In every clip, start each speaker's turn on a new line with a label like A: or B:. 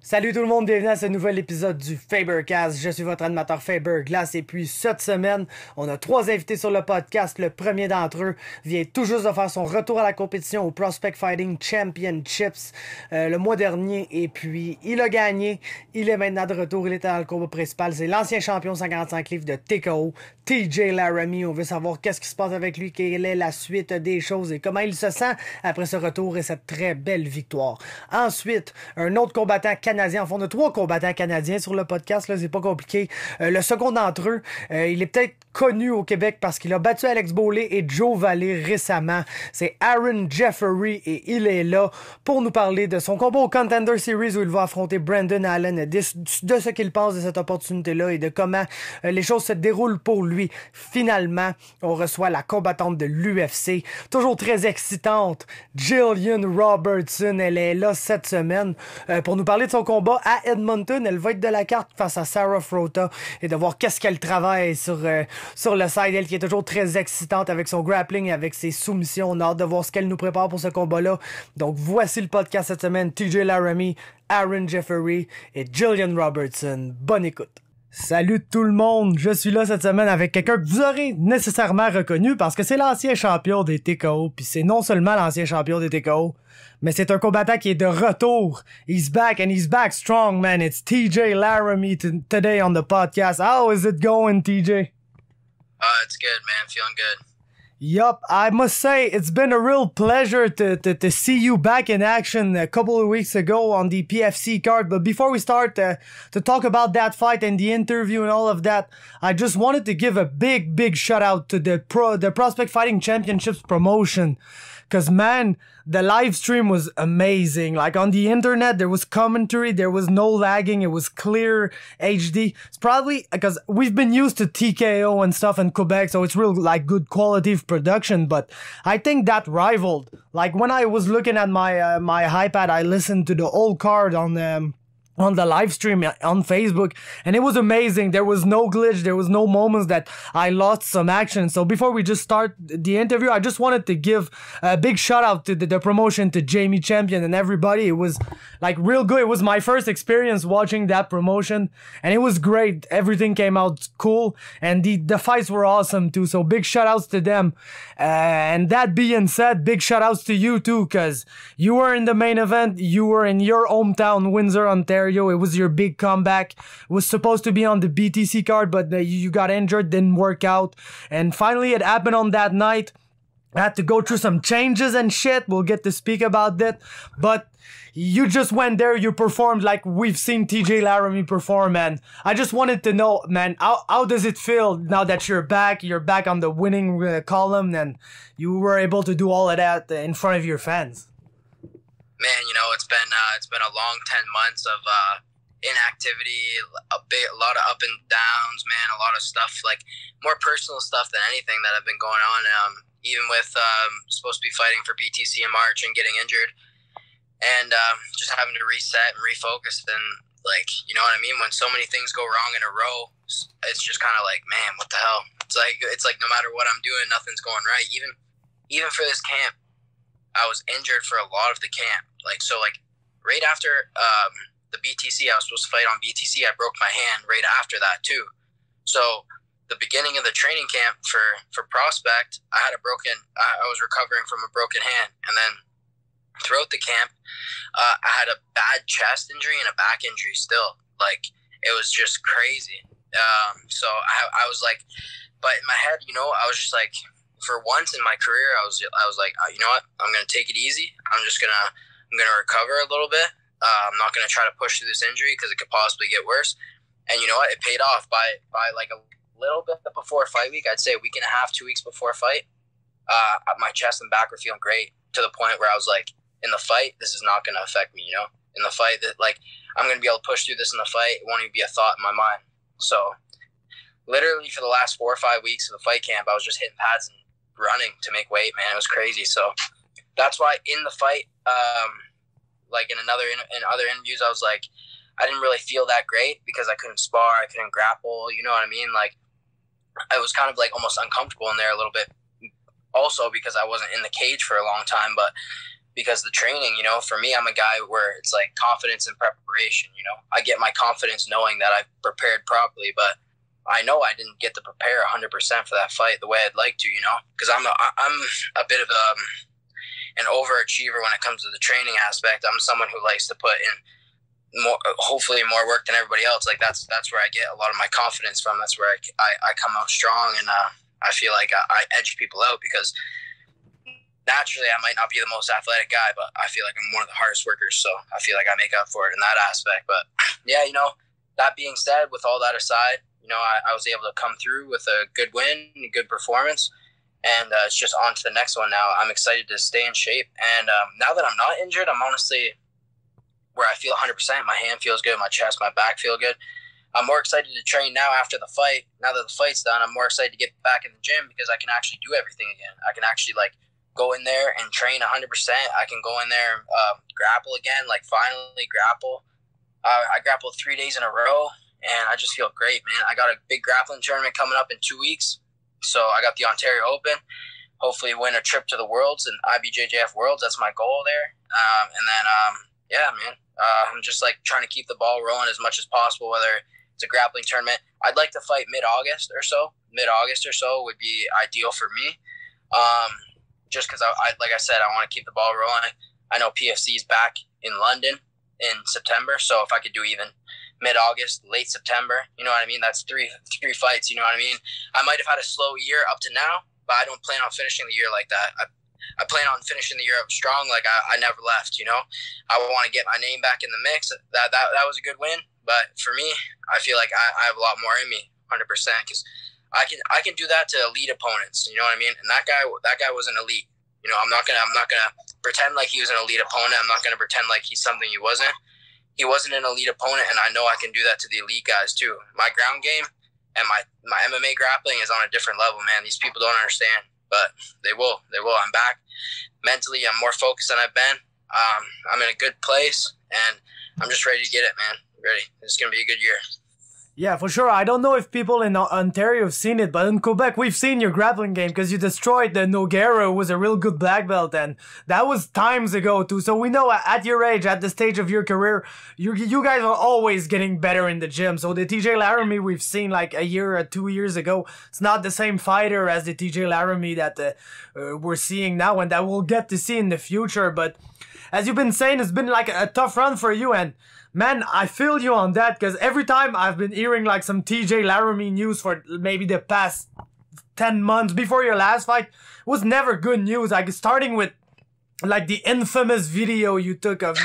A: Salut tout le monde, bienvenue à ce nouvel épisode du Faber Cast. Je suis votre animateur Faber Glass et puis cette semaine, on a 3 invités sur le podcast. Le premier d'entre eux vient tout juste de faire son retour à la compétition au Prospect Fighting Championships le mois dernier et puis il a gagné. Il est maintenant de retour, il était dans le combat principal. C'est l'ancien champion 55 livres de TKO, TJ Laramie. On veut savoir qu'est-ce qui se passe avec lui, quelle est la suite des choses et comment il se sent après ce retour et cette très belle victoire. Ensuite, un autre combattant canadien. En fond, on a 3 combattants canadiens sur le podcast, là, c'est pas compliqué. Le second d'entre eux, il est peut-être connu au Québec parce qu'il a battu Alex Boley et Joe Vallée récemment. C'est Aaron Jeffery et il est là pour nous parler de son combat au Contender Series où il va affronter Brandon Allen, de ce qu'il pense de cette opportunité-là et de comment les choses se déroulent pour lui. Finalement, on reçoit la combattante de l'UFC, toujours très excitante, Gillian Robertson. Elle est là cette semaine pour nous parler de son combat à Edmonton. Elle va être de la carte face à Sarah Frota et de voir qu'est-ce qu'elle travaille sur le side. Elle qui est toujours très excitante avec son grappling et avec ses soumissions. On a hâte de voir ce qu'elle nous prépare pour ce combat-là. Donc voici le podcast cette semaine. TJ Laramie, Aaron Jeffery et Gillian Robertson. Bonne écoute. Salut tout le monde, je suis là cette semaine avec quelqu'un que vous aurez nécessairement reconnu parce que c'est l'ancien champion des TKO, puis c'est non seulement l'ancien champion des TKO, mais c'est un combattant qui est de retour. He's back and he's back strong, man. It's TJ Laramie today on the podcast. How is it going, TJ?
B: It's good, man. Feeling good.
A: Yup, I must say it's been a real pleasure to see you back in action a couple of weeks ago on the PFC card. But before we start to talk about that fight and the interview and all of that, I just wanted to give a big shout out to the Prospect Fighting Championships promotion. Cause man, the live stream was amazing. Like on the internet, there was commentary, there was no lagging, it was clear HD. It's probably because we've been used to TKO and stuff in Quebec, so it's real like good quality of production. But I think that rivaled. Like when I was looking at my my iPad, I listened to the old card on the live stream on Facebook, and it was amazing. There was no glitch, there was no moments that I lost some action. So before we just start the interview, I just wanted to give a big shout out to the promotion, to Jamie Champion and everybody. It was like real good. It was my first experience watching that promotion, and it was great. Everything came out cool, and the fights were awesome too. So big shout outs to them. And that being said, big shout outs to you too, cause you were in the main event. You were in your hometown, Windsor, Ontario. It was your big comeback. It was supposed to be on the BTC card, but you got injured, didn't work out. And finally, it happened on that night. I had to go through some changes and shit. We'll get to speak about that. But you just went there, you performed like we've seen TJ Laramie perform, and I just wanted to know, man, how does it feel now that you're back on the winning column, and you were able to do all of that in front of your fans?
B: Man, you know, it's been a long 10 months of inactivity, a lot of up and downs, man, a lot of stuff, like more personal stuff than anything that have been going on, even with supposed to be fighting for BTC in March and getting injured, and just having to reset and refocus, and like, you know what I mean, when so many things go wrong in a row, it's just kind of like, man, what the hell? It's like no matter what I'm doing, nothing's going right. Even for this camp, I was injured for a lot of the camp. Like right after the BTC, I was supposed to fight on BTC. I broke my hand right after that too. So the beginning of the training camp for Prospect, I was recovering from a broken hand, and then throughout the camp, I had a bad chest injury and a back injury still. Like, it was just crazy. So I was like, but in my head, you know, I was just like, for once in my career, I was like, you know what? I'm gonna take it easy. I'm gonna recover a little bit. I'm not gonna try to push through this injury because it could possibly get worse. And you know what? It paid off by like a little bit before fight week. I'd say a week and a half, 2 weeks before fight. My chest and back were feeling great, to the point where I was like, in the fight, this is not gonna affect me. You know, in the fight, that like I'm gonna be able to push through this in the fight. It won't even be a thought in my mind. So literally for the last 4 or 5 weeks of the fight camp, I was just hitting pads and running to make weight, man. It was crazy. So that's why in the fight, like in other interviews, I was like, I didn't really feel that great because I couldn't spar, I couldn't grapple, you know what I mean? Like, I was kind of like almost uncomfortable in there a little bit, also because I wasn't in the cage for a long time. But because the training, for me, I'm a guy where it's like confidence and preparation. I get my confidence knowing that I've prepared properly, but I know I didn't get to prepare 100% for that fight the way I'd like to, because I'm a bit of an overachiever when it comes to the training aspect. I'm someone who likes to put in hopefully more work than everybody else. Like that's where I get a lot of my confidence from. That's where I come out strong, and I feel like I edge people out because naturally I might not be the most athletic guy, but I feel like I'm one of the hardest workers. So I feel like I make up for it in that aspect. But yeah, that being said, with all that aside, I was able to come through with a good win, a good performance, and it's just on to the next one now. I'm excited to stay in shape, and now that I'm not injured, I'm honestly where I feel 100%. My hand feels good, my chest, my back feel good. I'm more excited to train now after the fight. Now that the fight's done, I'm more excited to get back in the gym because I can actually do everything again. I can actually go in there and train 100%. I can go in there and grapple again, finally grapple. I grappled 3 days in a row, and I just feel great, man. I got a big grappling tournament coming up in 2 weeks. So I got the Ontario Open. Hopefully win a trip to the Worlds and IBJJF Worlds. That's my goal there. And then, yeah, man. I'm just trying to keep the ball rolling as much as possible, whether it's a grappling tournament. I'd like to fight mid-August or so. Mid-August or so would be ideal for me. Just because, like I said, I want to keep the ball rolling. I know PFC's back in London in September, so if I could do even mid-August, late September, you know what I mean? That's three fights, you know what I mean? I might have had a slow year up to now, but I don't plan on finishing the year like that. I plan on finishing the year up strong, like I never left, I want to get my name back in the mix. That was a good win, but for me, I feel like I have a lot more in me, 100%, because I can do that to elite opponents, you know what I mean? And that guy wasn't elite. I'm not gonna pretend like he was an elite opponent. I'm not gonna pretend like he's something he wasn't. He wasn't an elite opponent, and I know I can do that to the elite guys too. My ground game and my MMA grappling is on a different level, man. These people don't understand. But they will. I'm back. Mentally, I'm more focused than I've been. I'm in a good place, and I'm just ready to get it, man. Ready. It's going to be a good year.
A: Yeah, for sure. I don't know if people in Ontario have seen it, but in Quebec, we've seen your grappling game because you destroyed the Noguera, who was a real good black belt, and that was times ago too. So we know at your age, at the stage of your career, you guys are always getting better in the gym. So the TJ Laramie we've seen a year or 2 years ago, it's not the same fighter as the TJ Laramie that we're seeing now and that we'll get to see in the future. But as you've been saying, it's been a tough run for you, and man, I feel you on that because every time I've been hearing some TJ Laramie news for maybe the past 10 months before your last fight, it was never good news. Starting with the infamous video you took of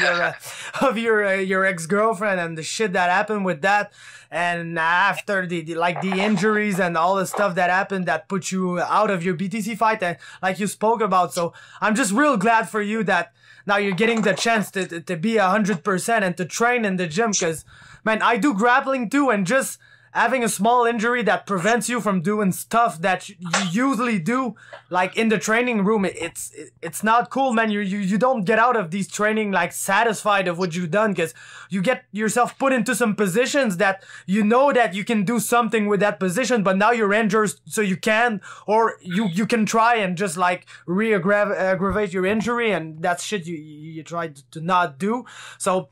A: your ex-girlfriend and the shit that happened with that, and after the injuries and all the stuff that happened that put you out of your BTC fight, and you spoke about. So I'm just real glad for you that now you're getting the chance to be 100% and to train in the gym, because, man, I do grappling too, and just having a small injury that prevents you from doing stuff that you usually do, in the training room, it's not cool, man. You don't get out of these training satisfied of what you've done, because you get yourself put into some positions that you know that you can do something with that position, but now you're injured, so you can, or you can try and just re-aggravate your injury, and that's shit you try to not do. So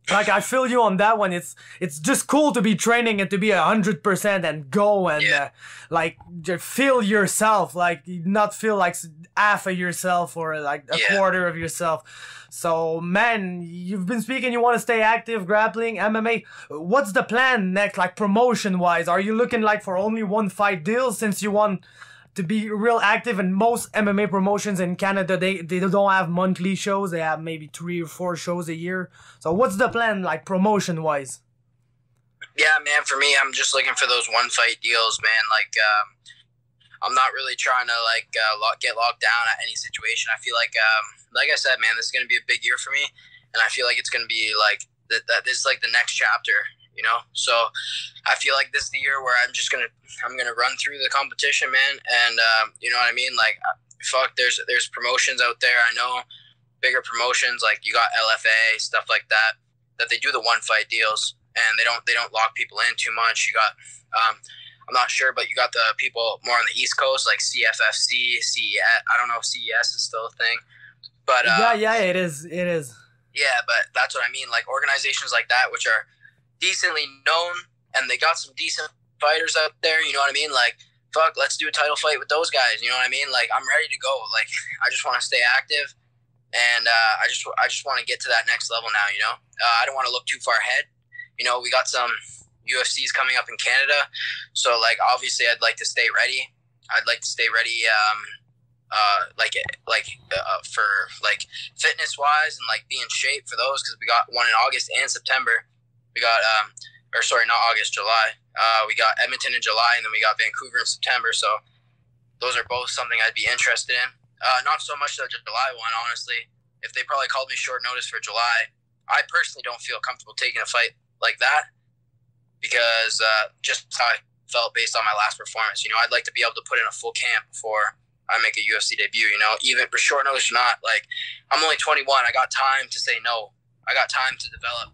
A: I feel you on that one. It's just cool to be training and to be 100% and go and just feel yourself, not feel half of yourself or a quarter of yourself. So, man, you've been speaking, you want to stay active, grappling, MMA. What's the plan next, promotion wise? Are you looking for only one fight deal, since you want to be real active? And most MMA promotions in Canada, they don't have monthly shows. They have maybe 3 or 4 shows a year. So what's the plan promotion wise?
B: Yeah, man, for me, I'm just looking for those one fight deals, man. I'm not really trying to get locked down at any situation. I feel like I said, man, this is going to be a big year for me, and I feel like it's going to be that this is the next chapter. So I feel like this is the year where I'm gonna run through the competition, man, and you know what I mean. There's promotions out there. I know bigger promotions, you got LFA, stuff like that they do the one fight deals, and they don't lock people in too much. You got I'm not sure, but you got the people more on the East Coast, CFFC, CES. I don't know if CES is still a thing, But
A: yeah, it is.
B: Yeah, but that's what I mean. Like organizations like that, which are decently known and they got some decent fighters out there. You know what I mean? Like, fuck, let's do a title fight with those guys. You know what I mean? Like, I'm ready to go. Like, I just want to stay active, and I just want to get to that next level now. You know, I don't want to look too far ahead. You know, we got some UFCs coming up in Canada, so like obviously I'd like to stay ready. I'd like to stay ready. For like fitness wise and like be in shape for those, because we got one in August and September. We got not August, July. We got Edmonton in July, and then we got Vancouver in September. So those are both something I'd be interested in. Not so much the July one, honestly. If they probably called me short notice for July, I personally don't feel comfortable taking a fight like that, because just how I felt based on my last performance. You know, I'd like to be able to put in a full camp before I make a UFC debut, you know, even for short notice or not. Like, I'm only 21. I got time to say no. I got time to develop.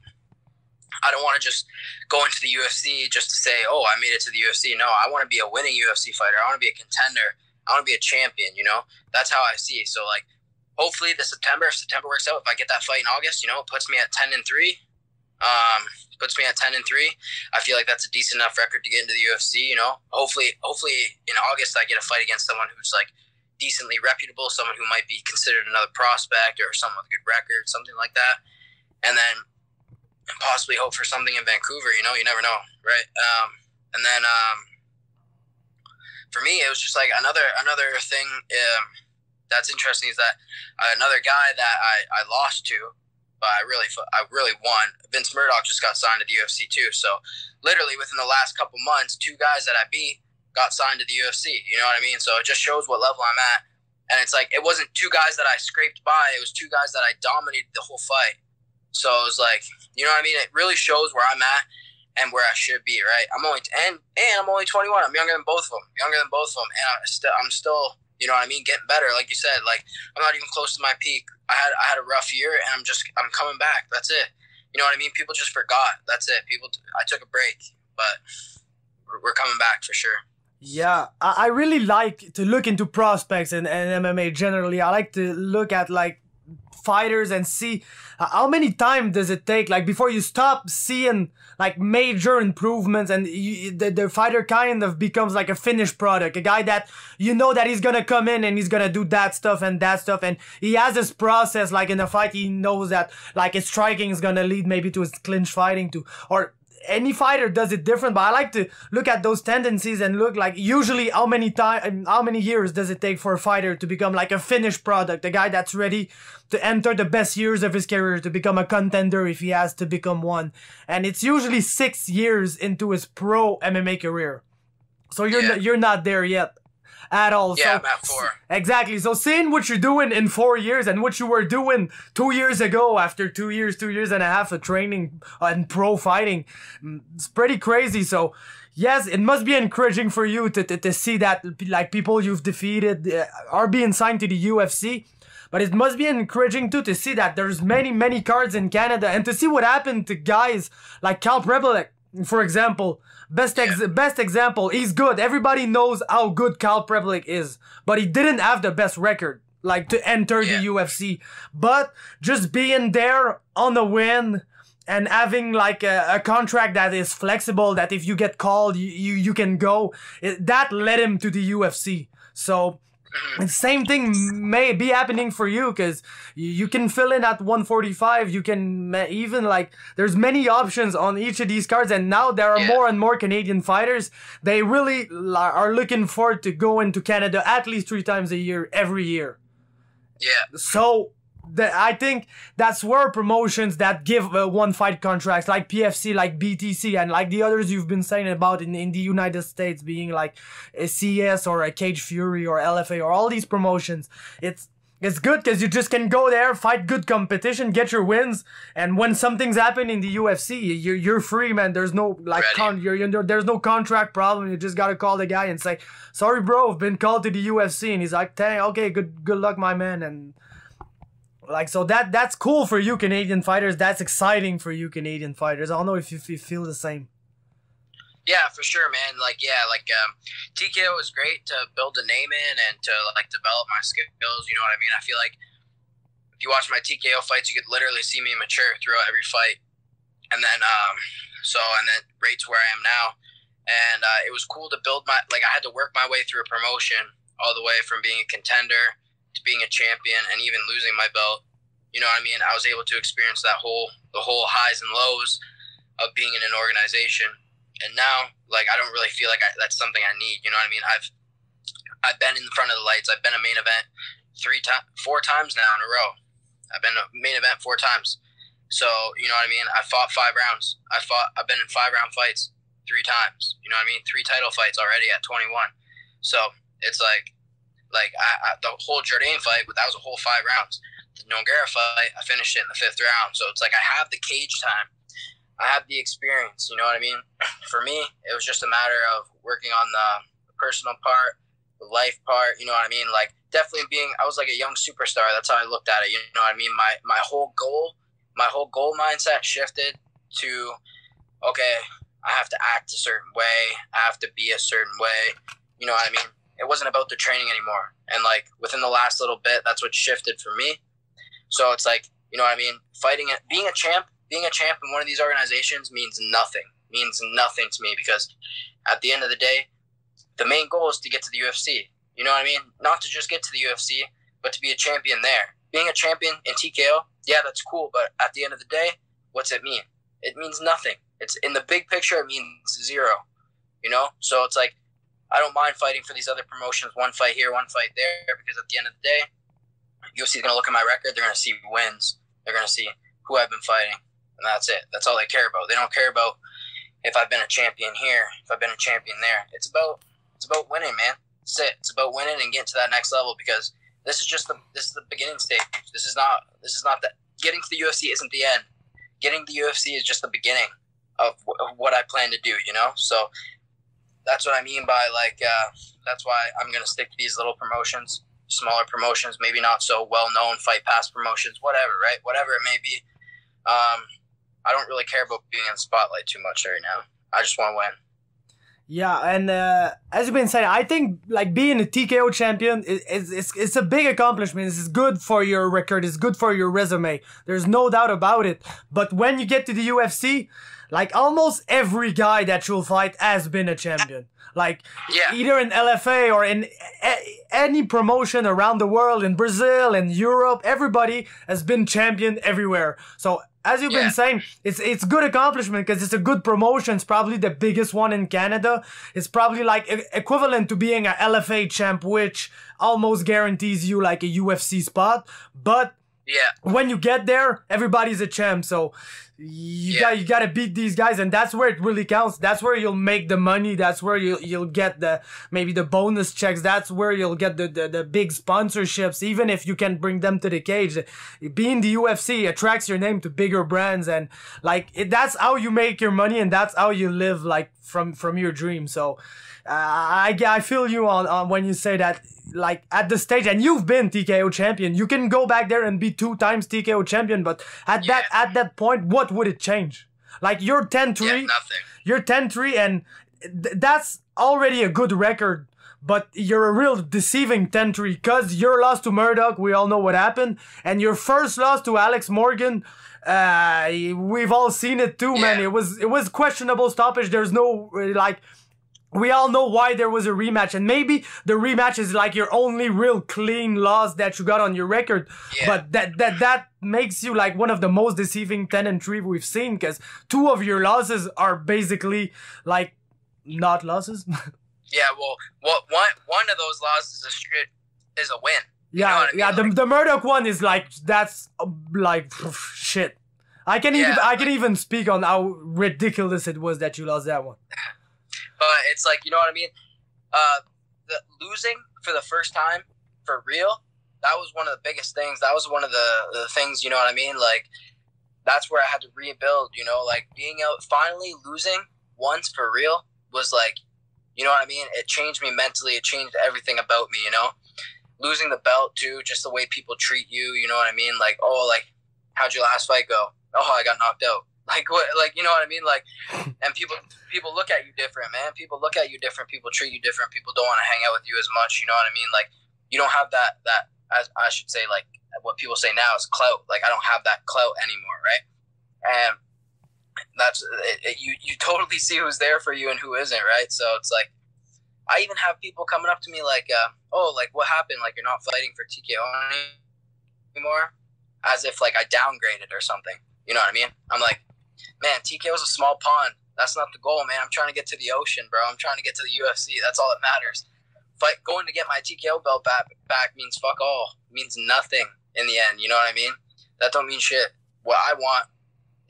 B: I don't want to just go into the UFC just to say, oh, I made it to the UFC. No, I want to be a winning UFC fighter. I want to be a contender. I want to be a champion, you know. That's how I see it. So, like, hopefully if September works out, if I get that fight in August, you know, it puts me at 10-3. I feel like that's a decent enough record to get into the UFC, you know. Hopefully in August I get a fight against someone who's like decently reputable, someone who might be considered another prospect or someone with a good record, something like that. And then possibly hope for something in Vancouver, you know, you never know, right? And then for me, it was just like another thing that's interesting is that another guy that I lost to, but I really won. Vince Murdoch just got signed to the UFC too. So literally within the last couple months, 2 guys that I beat got signed to the UFC. You know what I mean? So it just shows what level I'm at. And it's like, it wasn't 2 guys that I scraped by. It was 2 guys that I dominated the whole fight. So it was like, you know what I mean? It really shows where I'm at and where I should be, right? I'm only 21. I'm younger than both of them. And I'm still, you know what I mean, getting better. Like you said, like I'm not even close to my peak. I had a rough year, and I'm coming back. That's it. You know what I mean? People just forgot. That's it. I took a break, but we're coming back for sure.
A: Yeah, I really like to look into prospects and MMA generally. I like to look at like fighters and see how many time does it take, like before you stop seeing like major improvements, and the fighter kind of becomes like a finished product, a guy that you know that he's gonna come in and he's gonna do that stuff, and he has this process. Like in a fight, he knows that like his striking is gonna lead maybe to his clinch fighting too, or any fighter does it different, but I like to look at those tendencies and look like usually how many years does it take for a fighter to become like a finished product, a guy that's ready to enter the best years of his career, to become a contender if he has to become one. And it's usually 6 years into his pro MMA career. So you're not there yet at all.
B: Yeah,
A: so,
B: I'm at 4.
A: Exactly. So seeing what you're doing in 4 years and what you were doing 2 years ago after 2 years and a half of training and pro fighting, it's pretty crazy. So yes, it must be encouraging for you to see that like people you've defeated are being signed to the UFC. But it must be encouraging too to see that there's many cards in Canada, and to see what happened to guys like Cal Prebelik, for example. Best example, he's good. Everybody knows how good Cal Prebelik is, but he didn't have the best record, like to enter the UFC. But just being there on the win and having like a contract that is flexible, that if you get called, you can go, that led him to the UFC. So the same thing may be happening for you, because you can fill in at 145. You can even like, there's many options on each of these cards, and now there are more and more Canadian fighters. They really are looking forward to going to Canada at least 3 times a year, every year.
B: Yeah.
A: So I think that's where promotions that give one fight contracts like PFC, like BTC, and like the others you've been saying about in the United States, being like a CS or a Cage Fury or LFA or all these promotions. It's good because you just can go there, fight good competition, get your wins, and when something's happened in the UFC, you're free, man. There's no like there's no contract problem. You just gotta call the guy and say, "Sorry, bro, I've been called to the UFC," and he's like, "Okay, good luck, my man." And like, so that's cool for you Canadian fighters. That's exciting for you Canadian fighters. I don't know if you feel the same.
B: Yeah, for sure, man. TKO is great to build a name in and to like develop my skills. You know what I mean? I feel like you watch my TKO fights, you could literally see me mature throughout every fight. And then, and then right to where I am now. And it was cool to build I had to work my way through a promotion all the way from being a contender to being a champion and even losing my belt. You know what I mean? I was able to experience the whole highs and lows of being in an organization. And now, I don't really feel like that's something I need. You know what I mean? I've been in front of the lights. I've been a main event 4 times now in a row. I've been a main event 4 times. So, you know what I mean? I fought 5 rounds. I've been in 5-round fights 3 times. You know what I mean? 3 title fights already at 21. So it's the whole Jourdain fight, that was a whole 5 rounds. The Nogueira fight, I finished it in the 5th round. So it's I have the cage time. I have the experience. You know what I mean? For me, it was just a matter of working on the personal part, the life part. You know what I mean? Definitely I was like a young superstar. That's how I looked at it. You know what I mean? My whole goal mindset shifted to, okay, I have to act a certain way. I have to be a certain way. You know what I mean? It wasn't about the training anymore. And within the last little bit, that's what shifted for me. So it's you know what I mean? Being a champ in one of these organizations means nothing to me, because at the end of the day, the main goal is to get to the UFC. You know what I mean? Not to just get to the UFC, but to be a champion there. Being a champion in TKO, yeah, that's cool, but at the end of the day, what's it mean? It means nothing. It's in the big picture, it means 0. You know? So it's I don't mind fighting for these other promotions, 1 fight here, 1 fight there, because at the end of the day, UFC is going to look at my record, they're going to see wins, they're going to see who I've been fighting, and that's it. That's all they care about. They don't care about if I've been a champion here, if I've been a champion there. It's about winning, man. That's it. It's about winning and getting to that next level, because this is the beginning stage. This is not the getting to the UFC isn't the end. Getting to the UFC is just the beginning of what I plan to do, you know? So that's what I mean by that's why I'm going to stick to these little promotions, smaller promotions, maybe not so well-known Fight Pass promotions, whatever, right? Whatever it may be. I don't really care about being in the spotlight too much right now. I just want to win.
A: Yeah, and as you've been saying, I think being a TKO champion it's a big accomplishment. It's good for your record. It's good for your resume. There's no doubt about it. But when you get to the UFC, almost every guy that you'll fight has been a champion. Either in LFA or in any promotion around the world, in Brazil, in Europe, everybody has been champion everywhere. So as you've been saying, it's good accomplishment because it's a good promotion. It's probably the biggest one in Canada. It's probably equivalent to being a LFA champ, which almost guarantees you a UFC spot. But when you get there, everybody's a champ. So you gotta beat these guys, and that's where it really counts. That's where you'll make the money. That's where you'll get maybe the bonus checks. That's where you'll get the big sponsorships, even if you can bring them to the cage. Being the UFC attracts your name to bigger brands, and that's how you make your money, and that's how you live from your dream. So I feel you on when you say that, at the stage, and you've been TKO champion, you can go back there and be 2 times TKO champion, but at that point, what would it change? You're 10-3,
B: nothing.
A: You're 10-3, and that's already a good record, but you're a real deceiving 10-3, because your loss to Murdoch, we all know what happened, and your first loss to Alex Morgan, we've all seen it too, man. It was questionable stoppage. There's no we all know why there was a rematch, and maybe the rematch is your only real clean loss that you got on your record. But that makes you one of the most deceiving 10-3 we've seen, because 2 of your losses are basically not losses.
B: Well, one of those losses is a win. You know what I mean?
A: The Murdoch one is that's shit. I can even speak on how ridiculous it was that you lost that one.
B: But it's you know what I mean? The losing for the first time, for real, that was one of the biggest things. That was one of the things, you know what I mean? That's where I had to rebuild, you know? Being out, finally losing once for real was you know what I mean? It changed me mentally. It changed everything about me, you know? Losing the belt, too, just the way people treat you, you know what I mean? How'd your last fight go? Oh, I got knocked out. What? You know what I mean? And people look at you different, man. People look at you different. People treat you different. People don't want to hang out with you as much. You know what I mean? You don't have that I should say, like, what people say now is clout. Like, I don't have that clout anymore, right? And that's you totally see who's there for you and who isn't, right? So it's like, I even have people coming up to me like, oh, like, what happened? Like, you're not fighting for TKO anymore? As if, like, I downgraded or something. You know what I mean? I'm like, man, TKO is a small pond. That's not the goal, man. I'm trying to get to the ocean, bro. I'm trying to get to the UFC. That's all that matters. Going to get my TKO belt back means fuck all. It means nothing in the end. You know what I mean? That don't mean shit. What I want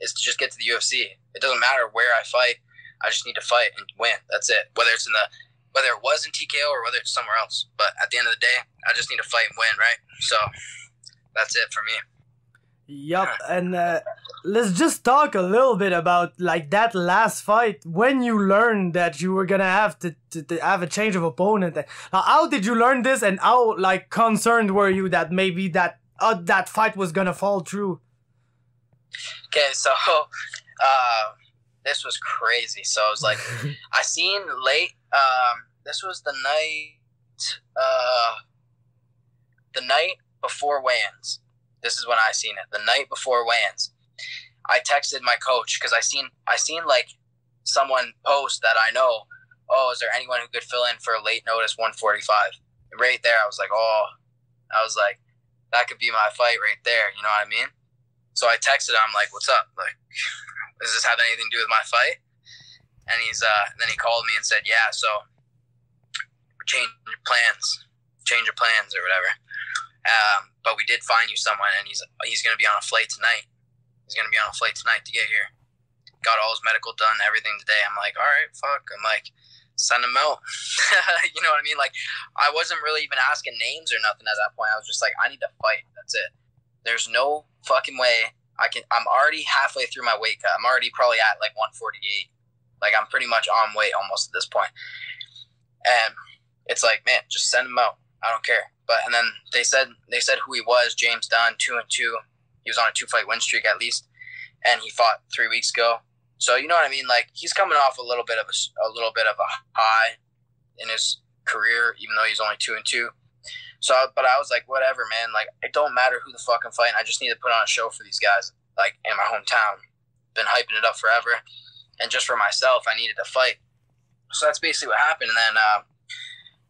B: is to just get to the UFC. It doesn't matter where I fight. I just need to fight and win. That's it. Whether it was in TKO or whether it's somewhere else. But at the end of the day, I just need to fight and win, right? So that's it for me.
A: Yup, and let's just talk a little bit about like that last fight when you learned that you were gonna have to have a change of opponent. Now, how did you learn this, and how like concerned were you that maybe that fight was gonna fall through?
B: Okay, so this was crazy. So I was like, I seen late. This was the night before weigh-ins. This is when I seen it. The night before weigh-ins, I texted my coach because I seen like someone post that I know. Oh, is there anyone who could fill in for a late notice 145? Right there, I was like, that could be my fight right there. You know what I mean? So I texted him, I'm like, what's up? Like, does this have anything to do with my fight? And then he called me and said, yeah, so change your plans or whatever. But we did find you someone, and he's going to be on a flight tonight. He's going to be on a flight tonight to get here. Got all his medical done, everything today. I'm like, all right, fuck. I'm like, send him out. You know what I mean? Like, I wasn't really even asking names or nothing at that point. I was just like, I need to fight. That's it. There's no fucking way I'm already halfway through my weight cut. I'm already probably at like 148. Like, I'm pretty much on weight almost at this point. And it's like, man, just send him out. I don't care. And then they said who he was. James Dunn, 2-2. He was on a 2-fight win streak at least, and he fought 3 weeks ago. So you know what I mean. Like, he's coming off a little bit of a high in his career, even though he's only 2-2. So, but I was like, whatever, man. Like, it don't matter who the fuck I'm fighting. I just need to put on a show for these guys. Like, in my hometown, been hyping it up forever, and just for myself, I needed to fight. So that's basically what happened. And then,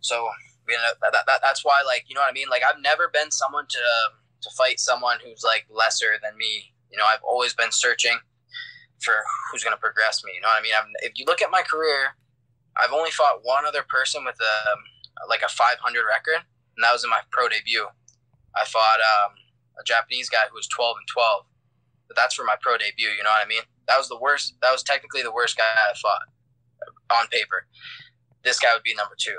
B: so. You know, that's why, like, you know what I mean? Like, I've never been someone to fight someone who's, like, lesser than me. You know, I've always been searching for who's going to progress me. You know what I mean? If you look at my career, I've only fought one other person with a 500 record, and that was in my pro debut. I fought a Japanese guy who was 12-12, but that's for my pro debut. You know what I mean? That was the worst. That was technically the worst guy I fought on paper. This guy would be number 2.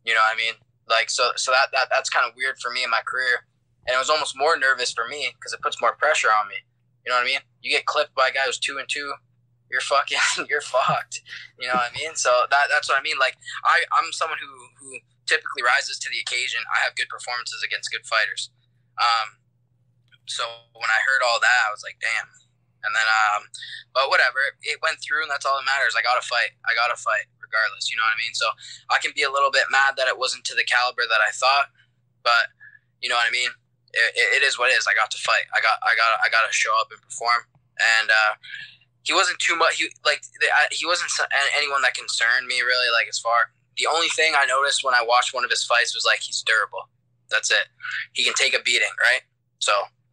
B: You know what I mean? Like, so that's kind of weird for me in my career. And it was almost more nervous for me because it puts more pressure on me. You know what I mean? You get clipped by a guy who's 2-2, you're fucked. You know what I mean? So that's what I mean. Like, I'm someone who typically rises to the occasion. I have good performances against good fighters. So when I heard all that, I was like, damn. And then, but whatever, it went through, and that's all that matters. I got to fight regardless. You know what I mean? So I can be a little bit mad that it wasn't to the caliber that I thought, but you know what I mean? It is what it is. I got to fight. I got to show up and perform. And he wasn't too much. He wasn't anyone that concerned me really. Like, the only thing I noticed when I watched one of his fights was like, he's durable. That's it. He can take a beating, right? So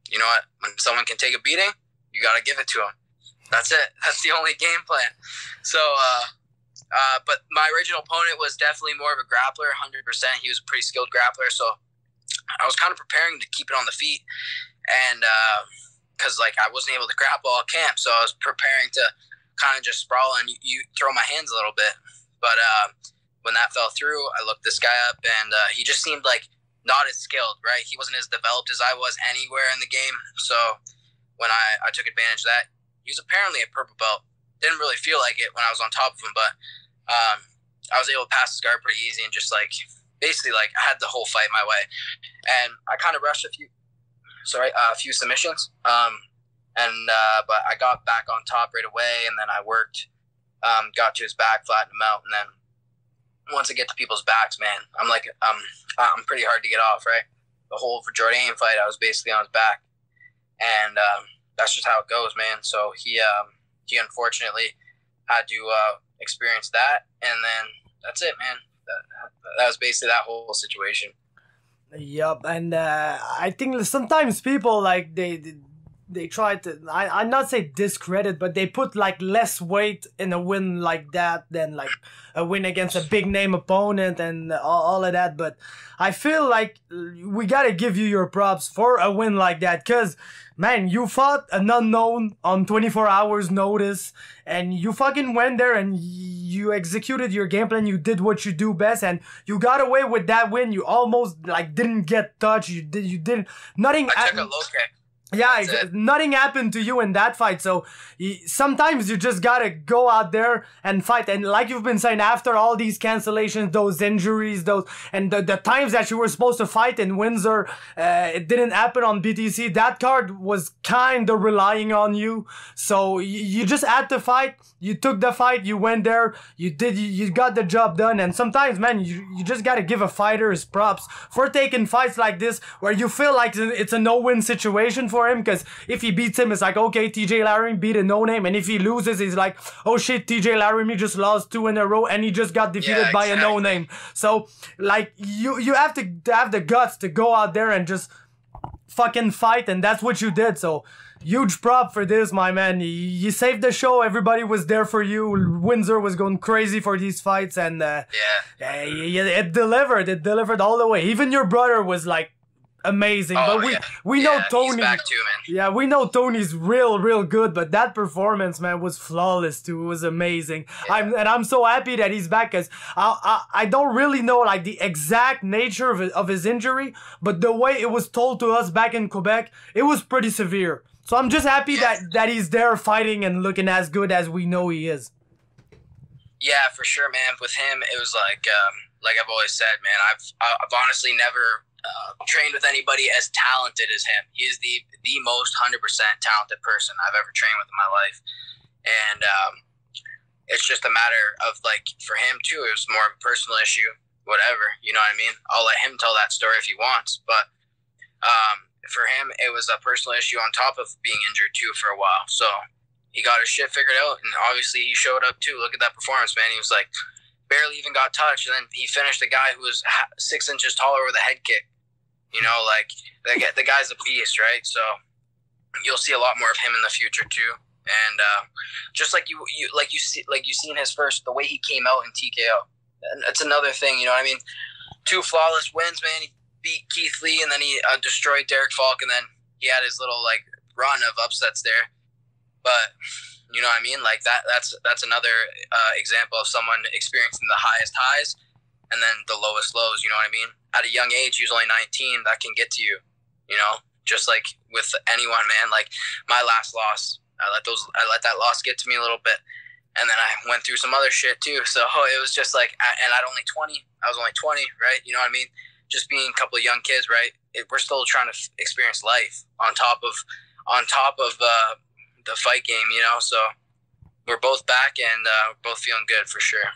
B: you know what? When someone can take a beating, you got to give it to him. That's it. That's the only game plan. So, but my original opponent was definitely more of a grappler, 100%. He was a pretty skilled grappler. So I was kind of preparing to keep it on the feet. And because, like, I wasn't able to grapple all camp. So I was preparing to kind of just sprawl and you throw my hands a little bit. But when that fell through, I looked this guy up, and he just seemed like not as skilled, right? He wasn't as developed as I was anywhere in the game. So when I took advantage of that, he was apparently a purple belt. Didn't really feel like it when I was on top of him, but I was able to pass his guard pretty easy and just, like, basically, like, I had the whole fight my way. And I kind of rushed a few submissions. But I got back on top right away, and then I worked, got to his back, flattened him out, and then once I get to people's backs, man, I'm pretty hard to get off, right? the whole Jordan fight, I was basically on his back, and that's just how it goes, man. So he unfortunately had to experience that, and then that's it, man. That was basically that whole situation.
A: Yep, and I think sometimes people like they try to I'm not say discredit, but they put like less weight in a win like that than like a win against a big name opponent and all of that. But I feel like we gotta give you your props for a win like that, cause man, you fought an unknown on 24 hours notice, and you fucking went there and you executed your game plan. You did what you do best, and you got away with that win. You almost like didn't get touched. You didn't. Nothing.
B: I took a low kick.
A: Yeah, nothing happened to you in that fight. So sometimes you just gotta go out there and fight. And like you've been saying, after all these cancellations, those injuries, and the times that you were supposed to fight in Windsor, it didn't happen on BTC. That card was kind of relying on you. So you just had to fight. You took the fight. You went there. You got the job done. And sometimes, man, you just gotta give a fighter his props for taking fights like this where you feel like it's a no-win situation for him, because if he beats him, it's like, okay, TJ Laramie beat a no-name, and if he loses, he's like, oh shit, TJ Laramie just lost 2 in a row and he just got defeated by a no-name. So like you have to have the guts to go out there and just fucking fight, and that's what you did. So huge prop for this, my man. You saved the show. Everybody was there for you. Windsor was going crazy for these fights, and it delivered all the way. Even your brother was like amazing.
B: Oh,
A: but we know Tony.
B: He's back too, man.
A: Yeah, we know Tony's real good, but that performance, man, was flawless too. It was amazing.
B: Yeah.
A: I'm so happy that he's back, because I don't really know like the exact nature of his injury, but the way it was told to us back in Quebec, it was pretty severe. So I'm just happy that he's there fighting and looking as good as we know he is.
B: Yeah, for sure, man. With him, it was like I've always said, man, I've honestly never trained with anybody as talented as him. He is the most 100% talented person I've ever trained with in my life. And it's just a matter of, like, for him too, it was more of a personal issue, whatever, you know what I mean? I'll let him tell that story if he wants, but for him, it was a personal issue on top of being injured too for a while. So he got his shit figured out, and obviously he showed up too. Look at that performance, man. He was like, barely even got touched, and then he finished a guy who was 6 inches taller with a head kick. You know, like, the guy's a beast, right? So you'll see a lot more of him in the future too. And just like you seen his first, the way he came out in TKO. And that's another thing, you know what I mean? 2 flawless wins, man. He beat Keith Lee, and then he destroyed Derek Falk, and then he had his little like run of upsets there. But you know what I mean? Like that's another example of someone experiencing the highest highs and then the lowest lows. You know what I mean? At a young age, he was only 19. That can get to you. You know, just like with anyone, man. Like my last loss, I let that loss get to me a little bit, and then I went through some other shit too. So it was just like, and I was only 20, right? You know what I mean? Just being a couple of young kids, right? We're still trying to experience life on top of the fight game, you know. So we're both back, and both feeling good for sure.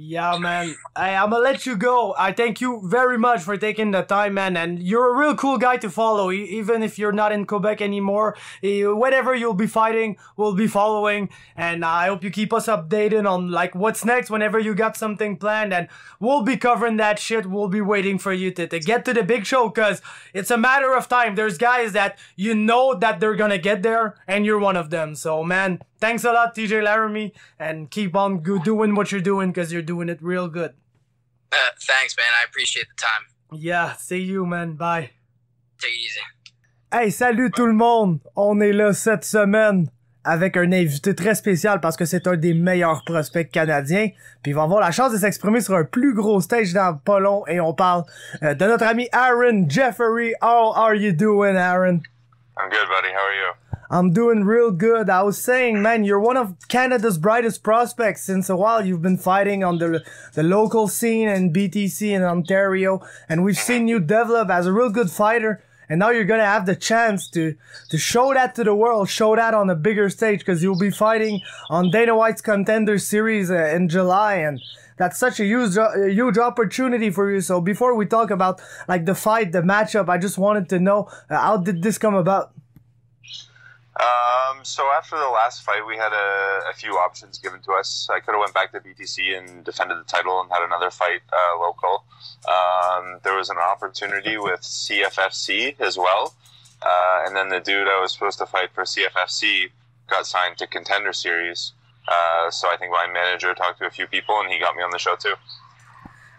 A: Yeah, man. I'm gonna let you go. I thank you very much for taking the time, man. And you're a real cool guy to follow, even if you're not in Quebec anymore. Whatever you'll be fighting, we'll be following. And I hope you keep us updated on like what's next whenever you got something planned. And we'll be covering that shit. We'll be waiting for you to get to the big show, because it's a matter of time. There's guys that you know that they're gonna get there, and you're one of them. So, man, thanks a lot, TJ Laramie, and keep on doing what you're doing, because you're doing it real good.
B: Thanks, man. I appreciate the time.
A: Yeah, see you, man. Bye.
B: Take it easy.
A: Hey, salut tout le monde. On est là cette semaine avec un invité très spécial parce que c'est un des meilleurs prospects canadiens. Puis il va avoir la chance de s'exprimer sur un plus gros stage dans pas long, et on parle de notre ami Aaron Jeffery. How are you doing, Aaron?
C: I'm good, buddy. How are you?
A: I'm doing real good. I was saying, man, you're one of Canada's brightest prospects. Since a while, you've been fighting on the local scene and BTC in Ontario, and we've seen you develop as a real good fighter. and now you're gonna have the chance to show that to the world, show that on a bigger stage, because you'll be fighting on Dana White's Contender Series in July, and that's such a huge opportunity for you. So before we talk about like the fight, the matchup, I just wanted to know how did this come about?
C: So after the last fight, we had a few options given to us. I could have went back to BTC and defended the title and had another fight local. There was an opportunity with CFFC as well. And then the dude I was supposed to fight for CFFC got signed to Contender Series. So I think my manager talked to a few people and he got me on the show too.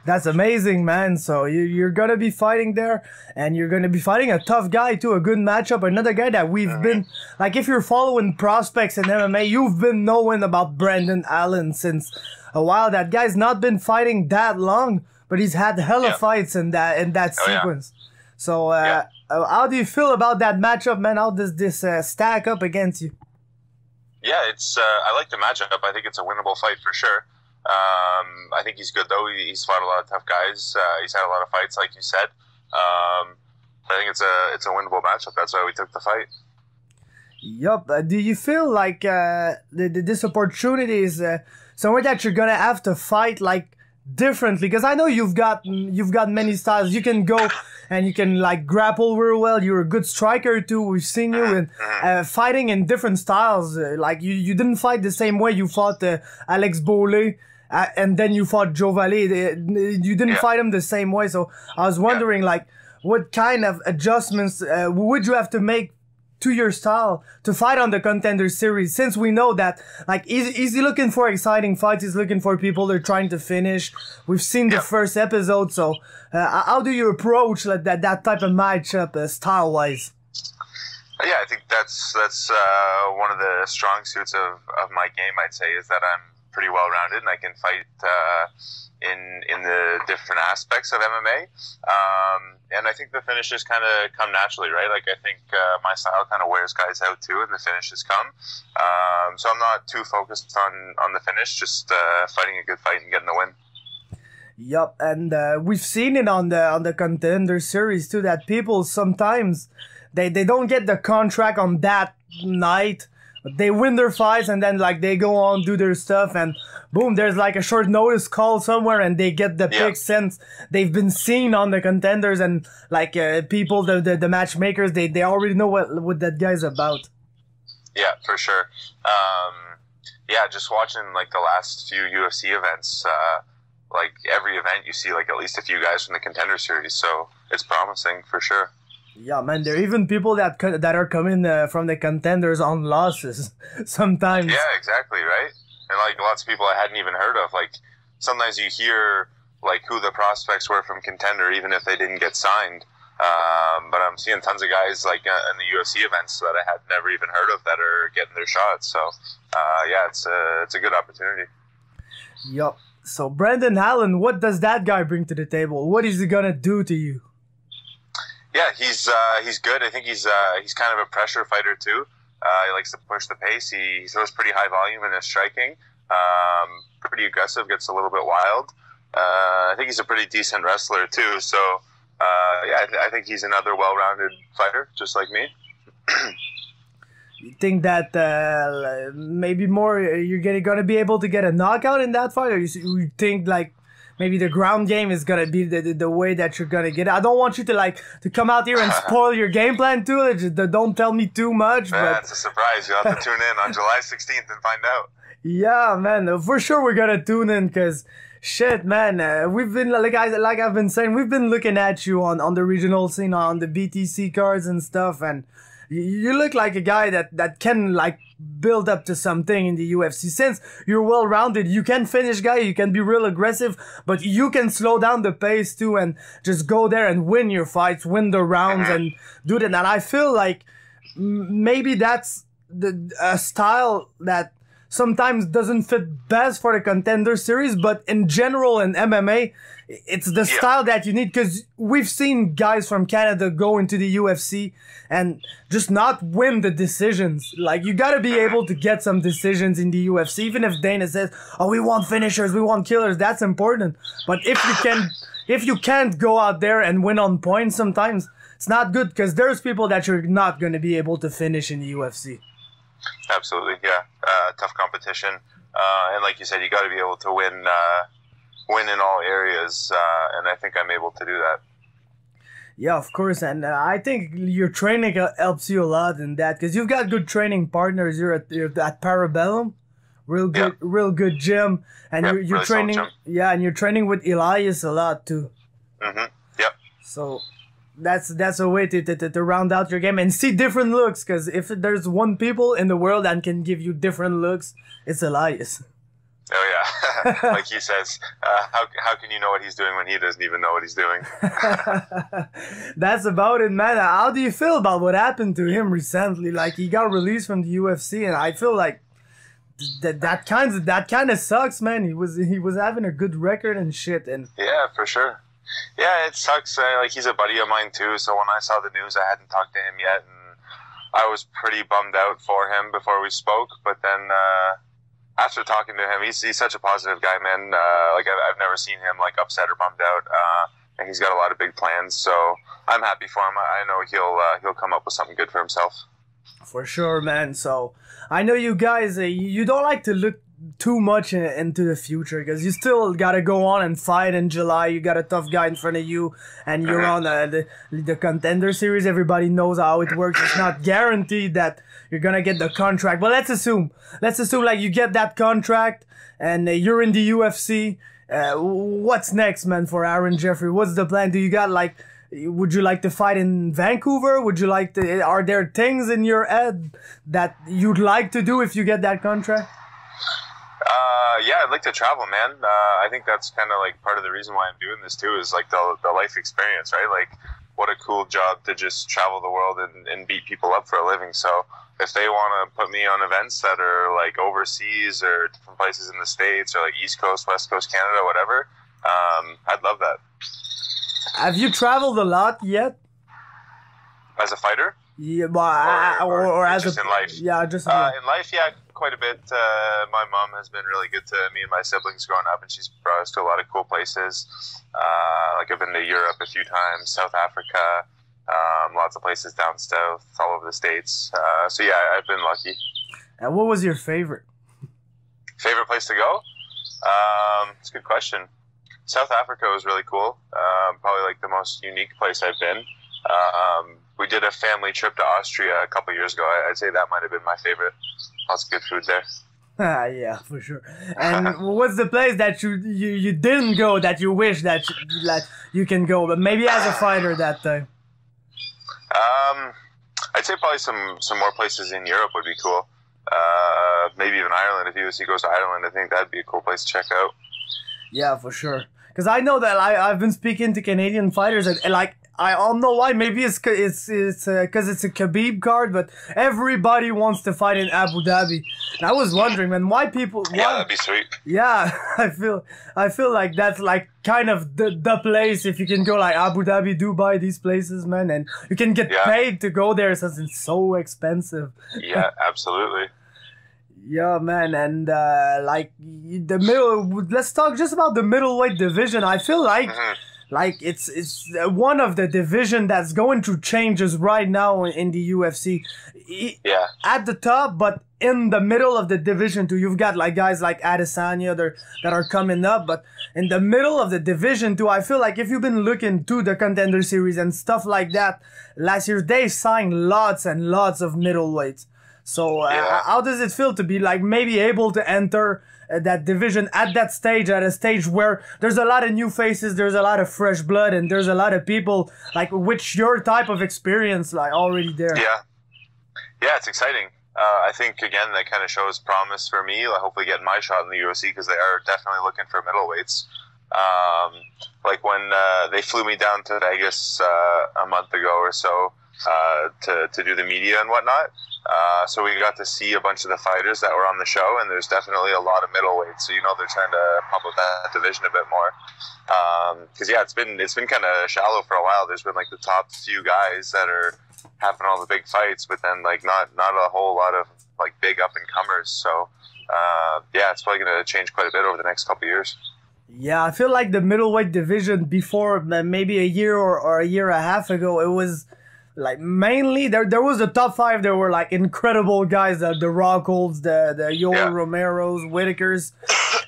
A: That's amazing, man. So you're going to be fighting there, and you're going to be fighting a tough guy too, a good matchup, another guy that we've been, like if you're following prospects in MMA, you've been knowing about Brendan Allen since a while. That guy's not been fighting that long, but he's had hella fights in that sequence. So how do you feel about that matchup, man? How does this stack up against you?
C: Yeah, I like the matchup. I think it's a winnable fight for sure. I think he's good though. He's fought a lot of tough guys. He's had a lot of fights, like you said. I think it's a winnable matchup. That's why we took the fight.
A: Yup. Do you feel like this opportunity is somewhere that you're gonna have to fight like differently? Because I know you've got many styles. You can go and you can like grapple real well. You're a good striker too. We've seen you in fighting in different styles. Like you didn't fight the same way you fought Alex Bolé. And then you fought Joe Valle. You didn't fight him the same way. So I was wondering, like, what kind of adjustments would you have to make to your style to fight on the Contender Series? Since we know that, like, is he looking for exciting fights? He's looking for people they're trying to finish. We've seen the first episode. So how do you approach like, that type of matchup style-wise?
C: Yeah, I think that's one of the strong suits of my game, I'd say, is that I'm pretty well-rounded and I can fight in the different aspects of MMA. And I think the finishes kind of come naturally, right? Like, I think my style kind of wears guys out too, and the finishes come. So I'm not too focused on the finish, just fighting a good fight and getting the win.
A: Yup, and we've seen it on the Contender Series too, that people sometimes they don't get the contract on that night. They win their fights and then like they go on do their stuff and boom, there's like a short notice call somewhere and they get the pick since they've been seen on the Contenders, and like people, the matchmakers, they already know what that guy's about.
C: Yeah, for sure. Just watching like the last few UFC events, like every event you see like at least a few guys from the Contender Series, so it's promising for sure.
A: Yeah, man, there are even people that are coming from the Contenders on losses sometimes.
C: Yeah, exactly, right? And like lots of people I hadn't even heard of. Like sometimes you hear like who the prospects were from Contender, even if they didn't get signed. But I'm seeing tons of guys like in the UFC events that I had never even heard of that are getting their shots. So it's a good opportunity.
A: Yup. So Brendan Allen, what does that guy bring to the table? What is he gonna do to you?
C: Yeah, he's good. I think he's kind of a pressure fighter too. He likes to push the pace. He throws pretty high volume in his striking. Pretty aggressive, gets a little bit wild. I think he's a pretty decent wrestler too. So I think he's another well-rounded fighter, just like me.
A: You think that maybe more you're gonna be able to get a knockout in that fight, or you think like maybe the ground game is gonna be the way that you're gonna get it? I don't want you to come out here and spoil your game plan too. Just don't tell me too much. But
C: it's a surprise. You'll have to tune in on July 16th and find out.
A: Yeah, man, for sure we're gonna tune in because shit, man, we've been like I've been saying, we've been looking at you on the regional scene, on the BTC cards and stuff, and you look like a guy that can like build up to something in the UFC. Since you're well-rounded, you can finish guy, you can be real aggressive, but you can slow down the pace too and just go there and win your fights, win the rounds and do that. And I feel like maybe that's a style that sometimes doesn't fit best for the Contender Series, but in general in MMA, it's the style that you need, because we've seen guys from Canada go into the UFC and just not win the decisions. Like, you gotta be able to get some decisions in the UFC, even if Dana says, oh, we want finishers, we want killers, that's important. But if you can't go out there and win on points sometimes, it's not good because there's people that you're not going to be able to finish in the UFC.
C: Absolutely, yeah. Tough competition, and like you said, you got to be able to win in all areas, and I think I'm able to do that.
A: Yeah, of course, and I think your training helps you a lot in that because you've got good training partners. You're at Parabellum, real good gym, and you're
C: really
A: training. Yeah, and you're training with Elias a lot too.
C: Mm-hmm. Yep.
A: So that's a way to round out your game and see different looks. Because if there's one people in the world that can give you different looks, it's Elias.
C: Oh yeah, like he says, how can you know what he's doing when he doesn't even know what he's doing?
A: That's about it, man. How do you feel about what happened to him recently? Like he got released from the UFC, and I feel like that kind of sucks, man. He was having a good record and shit, and
C: yeah, for sure. Yeah, it sucks. Like he's a buddy of mine too. So when I saw the news, I hadn't talked to him yet, and I was pretty bummed out for him before we spoke. But then after talking to him, he's such a positive guy, man. Like I've never seen him like upset or bummed out, and he's got a lot of big plans. So I'm happy for him. I know he'll come up with something good for himself.
A: For sure, man. So I know you guys, you don't like to look too much into the future because you still gotta go on and fight in July. You got a tough guy in front of you, and you're on the Contender Series. Everybody knows how it works. It's not guaranteed that you're gonna get the contract, but let's assume like you get that contract and you're in the UFC. What's next, man, for Aaron Jeffery? What's the plan? Do you got like? Would you like to fight in Vancouver? Would you like to? Are there things in your head that you'd like to do if you get that contract?
C: Yeah, I'd like to travel, man. I think that's kind of like part of the reason why I'm doing this too, is like the life experience, right? Like, what a cool job to just travel the world and beat people up for a living. So if they want to put me on events that are like overseas or different places in the States or like East Coast, West Coast, Canada, whatever, I'd love that.
A: Have you traveled a lot yet?
C: As a fighter?
A: Yeah, but or as
C: just in life.
A: Yeah, just
C: in life, yeah, quite a bit. My mom has been really good to me and my siblings growing up, and she's brought us to a lot of cool places. Like I've been to Europe a few times, South Africa, lots of places down south, all over the States. So yeah, I've been lucky.
A: And what was your favorite?
C: Favorite place to go? It's a good question. South Africa was really cool. Probably like the most unique place I've been. We did a family trip to Austria a couple years ago. I'd say that might have been my favorite. Lots of good food there.
A: Yeah, for sure. And what's the place that you didn't go that you wish that you can go, but maybe as a fighter that time?
C: I'd say probably some more places in Europe would be cool. Maybe even Ireland. If UFC goes to Ireland, I think that'd be a cool place to check out.
A: Yeah, for sure. Because I know that I've been speaking to Canadian fighters and like I don't know why. Maybe it's because it's a Khabib card, but everybody wants to fight in Abu Dhabi. And I was wondering, man, why people?
C: Yeah, that'd be sweet.
A: Yeah, I feel like that's like kind of the place if you can go like Abu Dhabi, Dubai, these places, man, and you can get paid to go there since it's so expensive.
C: Yeah, absolutely.
A: Yeah, man, and like the middle. Let's talk just about the middleweight division. I feel like. Like it's one of the division that's going through changes right now in the UFC.
C: Yeah.
A: At the top, but in the middle of the division too, you've got like guys like Adesanya that are coming up. But in the middle of the division too, I feel like if you've been looking to the Contender Series and stuff like that, last year they signed lots and lots of middleweights. So how does it feel to be like maybe able to enter that division at that stage, at a stage where there's a lot of new faces, there's a lot of fresh blood, and there's a lot of people like with your type of experience like already there?
C: Yeah, it's exciting. I think again that kind of shows promise for me. Like, hopefully getting my shot in the UFC because they are definitely looking for middleweights. Like when they flew me down to Vegas a month ago or so to do the media and whatnot. So we got to see a bunch of the fighters that were on the show, and there's definitely a lot of middleweights. So they're trying to pump up that division a bit more. Because it's been kind of shallow for a while. There's been like the top few guys that are having all the big fights, but then like not a whole lot of like big up and comers. So it's probably going to change quite a bit over the next couple of years.
A: Yeah, I feel like the middleweight division before maybe a year or a year and a half ago, it was like mainly there was the top 5. There were like incredible guys, the Rockholds, the Yoel Romeros, Whitakers,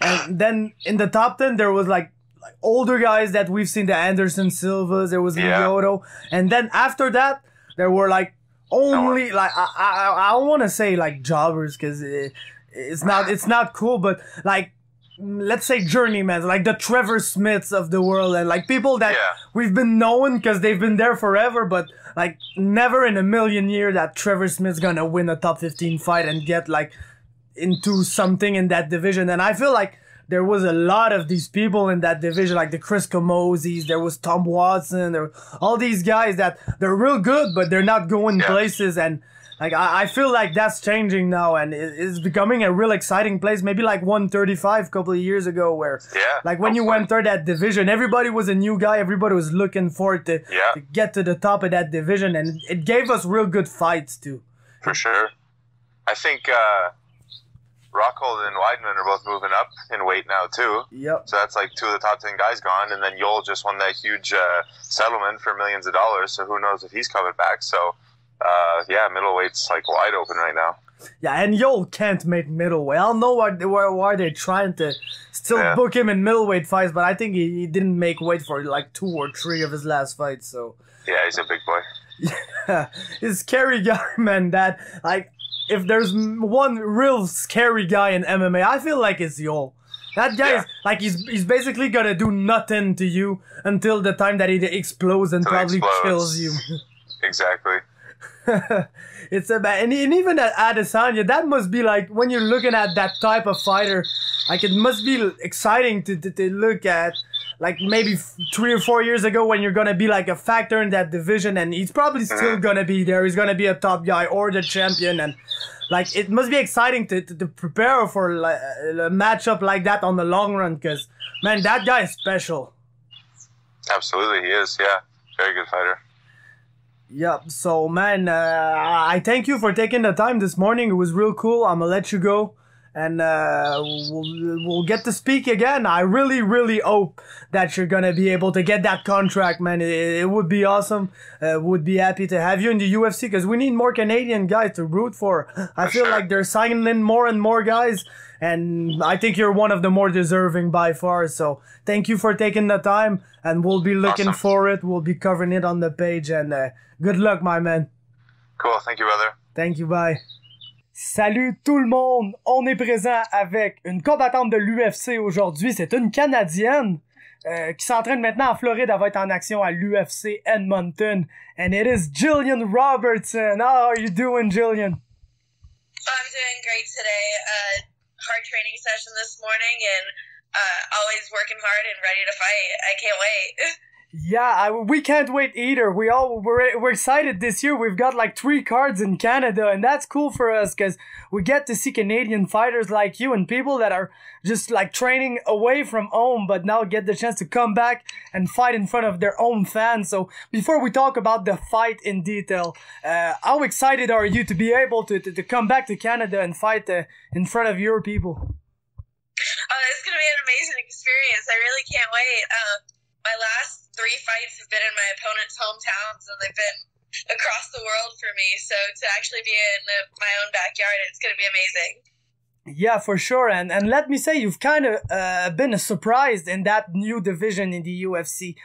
A: and then in the top 10 there was like older guys that we've seen, the Anderson Silvas, there was Lyoto, and then after that there were like only like I don't want to say like jobbers because it's not cool, but like let's say journeymen, like the Trevor Smiths of the world, and like people that we've been knowing because they've been there forever, but like never in a million years that Trevor Smith's gonna win a top 15 fight and get like into something in that division. And I feel like there was a lot of these people in that division, like the Chris Camozis, there was Tom Watson, there were all these guys that they're real good, but they're not going places. And like I feel like that's changing now, and it's becoming a real exciting place. Maybe like 135 a couple of years ago, where like when you went through that division, everybody was a new guy. Everybody was looking forward to get to the top of that division, and it gave us real good fights too.
C: For sure, I think Rockhold and Weidman are both moving up in weight now too.
A: Yep.
C: So that's like 2 of the top 10 guys gone, and then Yoel just won that huge settlement for millions of dollars. So who knows if he's coming back? So. Middleweight's like wide open right now.
A: Yeah, and Yoel can't make middleweight. I don't know why they're trying to still book him in middleweight fights, but I think he didn't make weight for like 2 or 3 of his last fights. So
C: yeah, he's a big boy.
A: Yeah, he's a scary guy, man. That like if there's one real scary guy in MMA, I feel like it's Yoel. That guy is like he's basically gonna do nothing to you until the time that he explodes and probably kills you.
C: Exactly.
A: It's and even at Adesanya, that must be like when you're looking at that type of fighter, like it must be exciting to look at, like maybe 3 or 4 years ago when you're gonna be like a factor in that division, and he's probably still gonna be there. He's gonna be a top guy or the champion, and like it must be exciting to prepare for like, a matchup like that on the long run, because man, that guy is special.
C: Absolutely, he is. Yeah, very good fighter.
A: Yep. So, man, I thank you for taking the time this morning. It was real cool. I'm gonna let you go, and we'll get to speak again. I really, really hope that you're gonna be able to get that contract, man. It would be awesome. Would be happy to have you in the UFC because we need more Canadian guys to root for. I feel like they're signing in more and more guys, and I think you're one of the more deserving by far. So, thank you for taking the time, and we'll be looking for it. We'll be covering it on the page, and good luck, my man.
C: Cool, thank you, brother.
A: Thank you, bye. Salut tout le monde, on est présent avec une combattante de l'UFC aujourd'hui. C'est une Canadienne qui s'entraîne maintenant en Floride. Elle va être en action à l'UFC Edmonton. And it is Gillian Robertson. How are you doing, Gillian?
D: I'm doing great today. Hard training session this morning, and always working hard and ready to fight. I can't wait.
A: Yeah, we can't wait either. We're excited this year. We've got like 3 cards in Canada, and that's cool for us because we get to see Canadian fighters like you and people that are just like training away from home, but now get the chance to come back and fight in front of their own fans. So before we talk about the fight in detail, how excited are you to be able to come back to Canada and fight in front of your people?
D: It's going to be an amazing experience. I really can't wait. My last 3 fights have been in my opponent's hometowns, and they've been across the world for me. So to actually be in my own backyard, it's going to be amazing.
A: Yeah, for sure. And let me say, you've kind of been surprised in that new division in the UFC.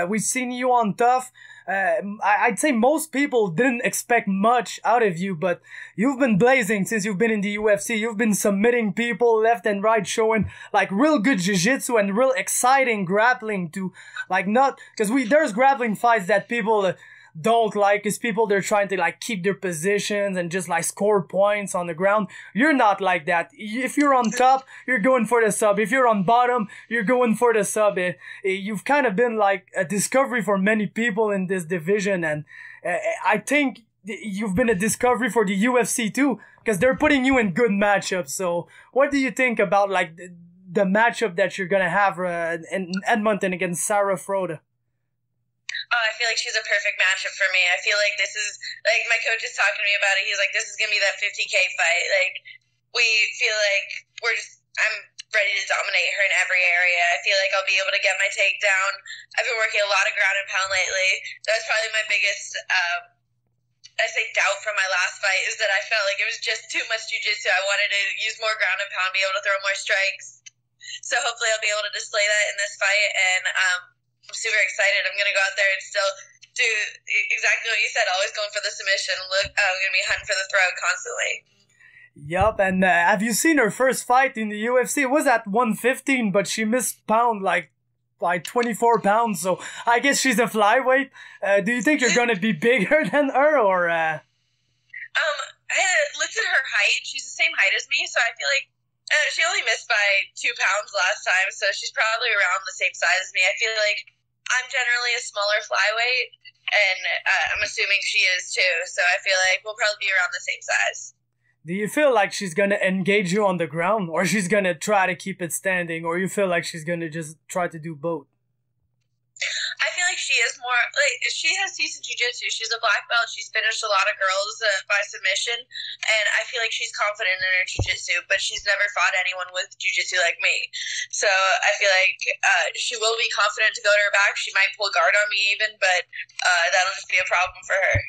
A: We've seen you on Tough. I'd say most people didn't expect much out of you, but you've been blazing since you've been in the UFC. You've been submitting people left and right, showing like real good jiu-jitsu and real exciting grappling to like not, because there's grappling fights that people don't like, is people they're trying to like keep their positions and just like score points on the ground. You're not like that. If you're on top, you're going for the sub. If you're on bottom, you're going for the sub. You've kind of been like a discovery for many people in this division, and I think you've been a discovery for the UFC too, because they're putting you in good matchups. So what do you think about like the matchup that you're gonna have in Edmonton against Sarah Frota?
D: Oh, I feel like she's a perfect matchup for me. I feel like this is, like, my coach is talking to me about it. He's like, this is going to be that 50K fight. Like, we feel like I'm ready to dominate dominate her in every area. I feel like I'll be able to get my takedown. I've been working a lot of ground and pound lately. That was probably my biggest, doubt from my last fight, is that I felt like it was just too much jiu-jitsu. I wanted to use more ground and pound, be able to throw more strikes. So hopefully I'll be able to display that in this fight, and I'm super excited. I'm going to go out there and still do exactly what you said, always going for the submission. I'm going to be hunting for the throat constantly.
A: Yup, and have you seen her first fight in the UFC? It was at 115, but she missed pound like by 24 pounds, so I guess she's a flyweight. Do you think you're gonna be bigger than her, or?
D: I looked at her height. She's the same height as me, so I feel like she only missed by 2 pounds last time, so she's probably around the same size as me. I feel like I'm generally a smaller flyweight, and I'm assuming she is too, so I feel like we'll probably be around the same size.
A: Do you feel like she's gonna engage you on the ground, or she's gonna try to keep it standing, or you feel like she's gonna just try to do both?
D: I feel like she is more, like, she has decent jiu-jitsu. She's a black belt. She's finished a lot of girls by submission, and I feel like she's confident in her jiu-jitsu, but she's never fought anyone with jiu-jitsu like me. So I feel like she will be confident to go to her back. She might pull guard on me even, but that'll just be a problem for her.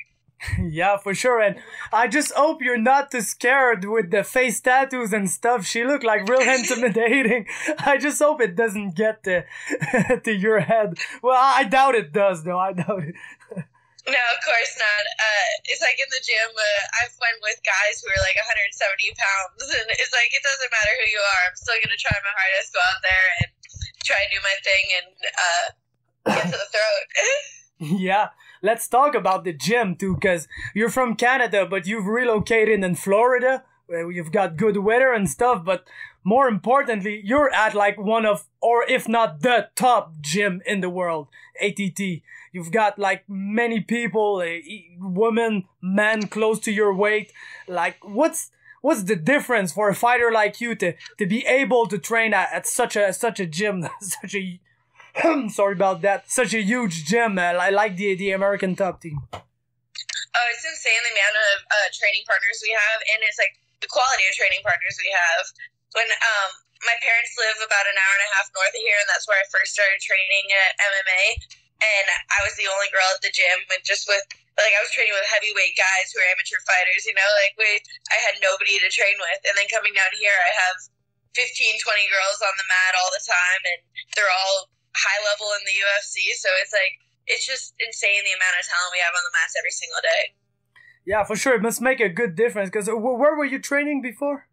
A: Yeah, for sure, and I just hope you're not too scared with the face tattoos and stuff. She looked like real intimidating. I just hope it doesn't get to your head. Well, I doubt it does, though. I doubt it.
D: No, of course not. It's like in the gym, I've went with guys who are like 170 pounds, and it's like, it doesn't matter who you are. I'm still going to try my hardest, go out there and try and do my thing and get to the throat.
A: Yeah. Let's talk about the gym too, because you're from Canada, but you've relocated in Florida, where you've got good weather and stuff, but more importantly, you're at like one of, or if not the top gym in the world, ATT. You've got like many people, women, men close to your weight. Like, what's the difference for a fighter like you to be able to train at such a gym, sorry about that, such a huge gym, like the American top team?
D: It's insane the amount of training partners we have, and it's like the quality of training partners we have. When my parents live about an hour and a half north of here, and that's where I first started training at MMA, and I was the only girl at the gym, and I was training with heavyweight guys who are amateur fighters, I had nobody to train with, and then coming down here, I have 15, 20 girls on the mat all the time, and they're all high level in the UFC, so it's just insane the amount of talent we have on the mats every single day.
A: Yeah, for sure. It must make a good difference, because where were you training before?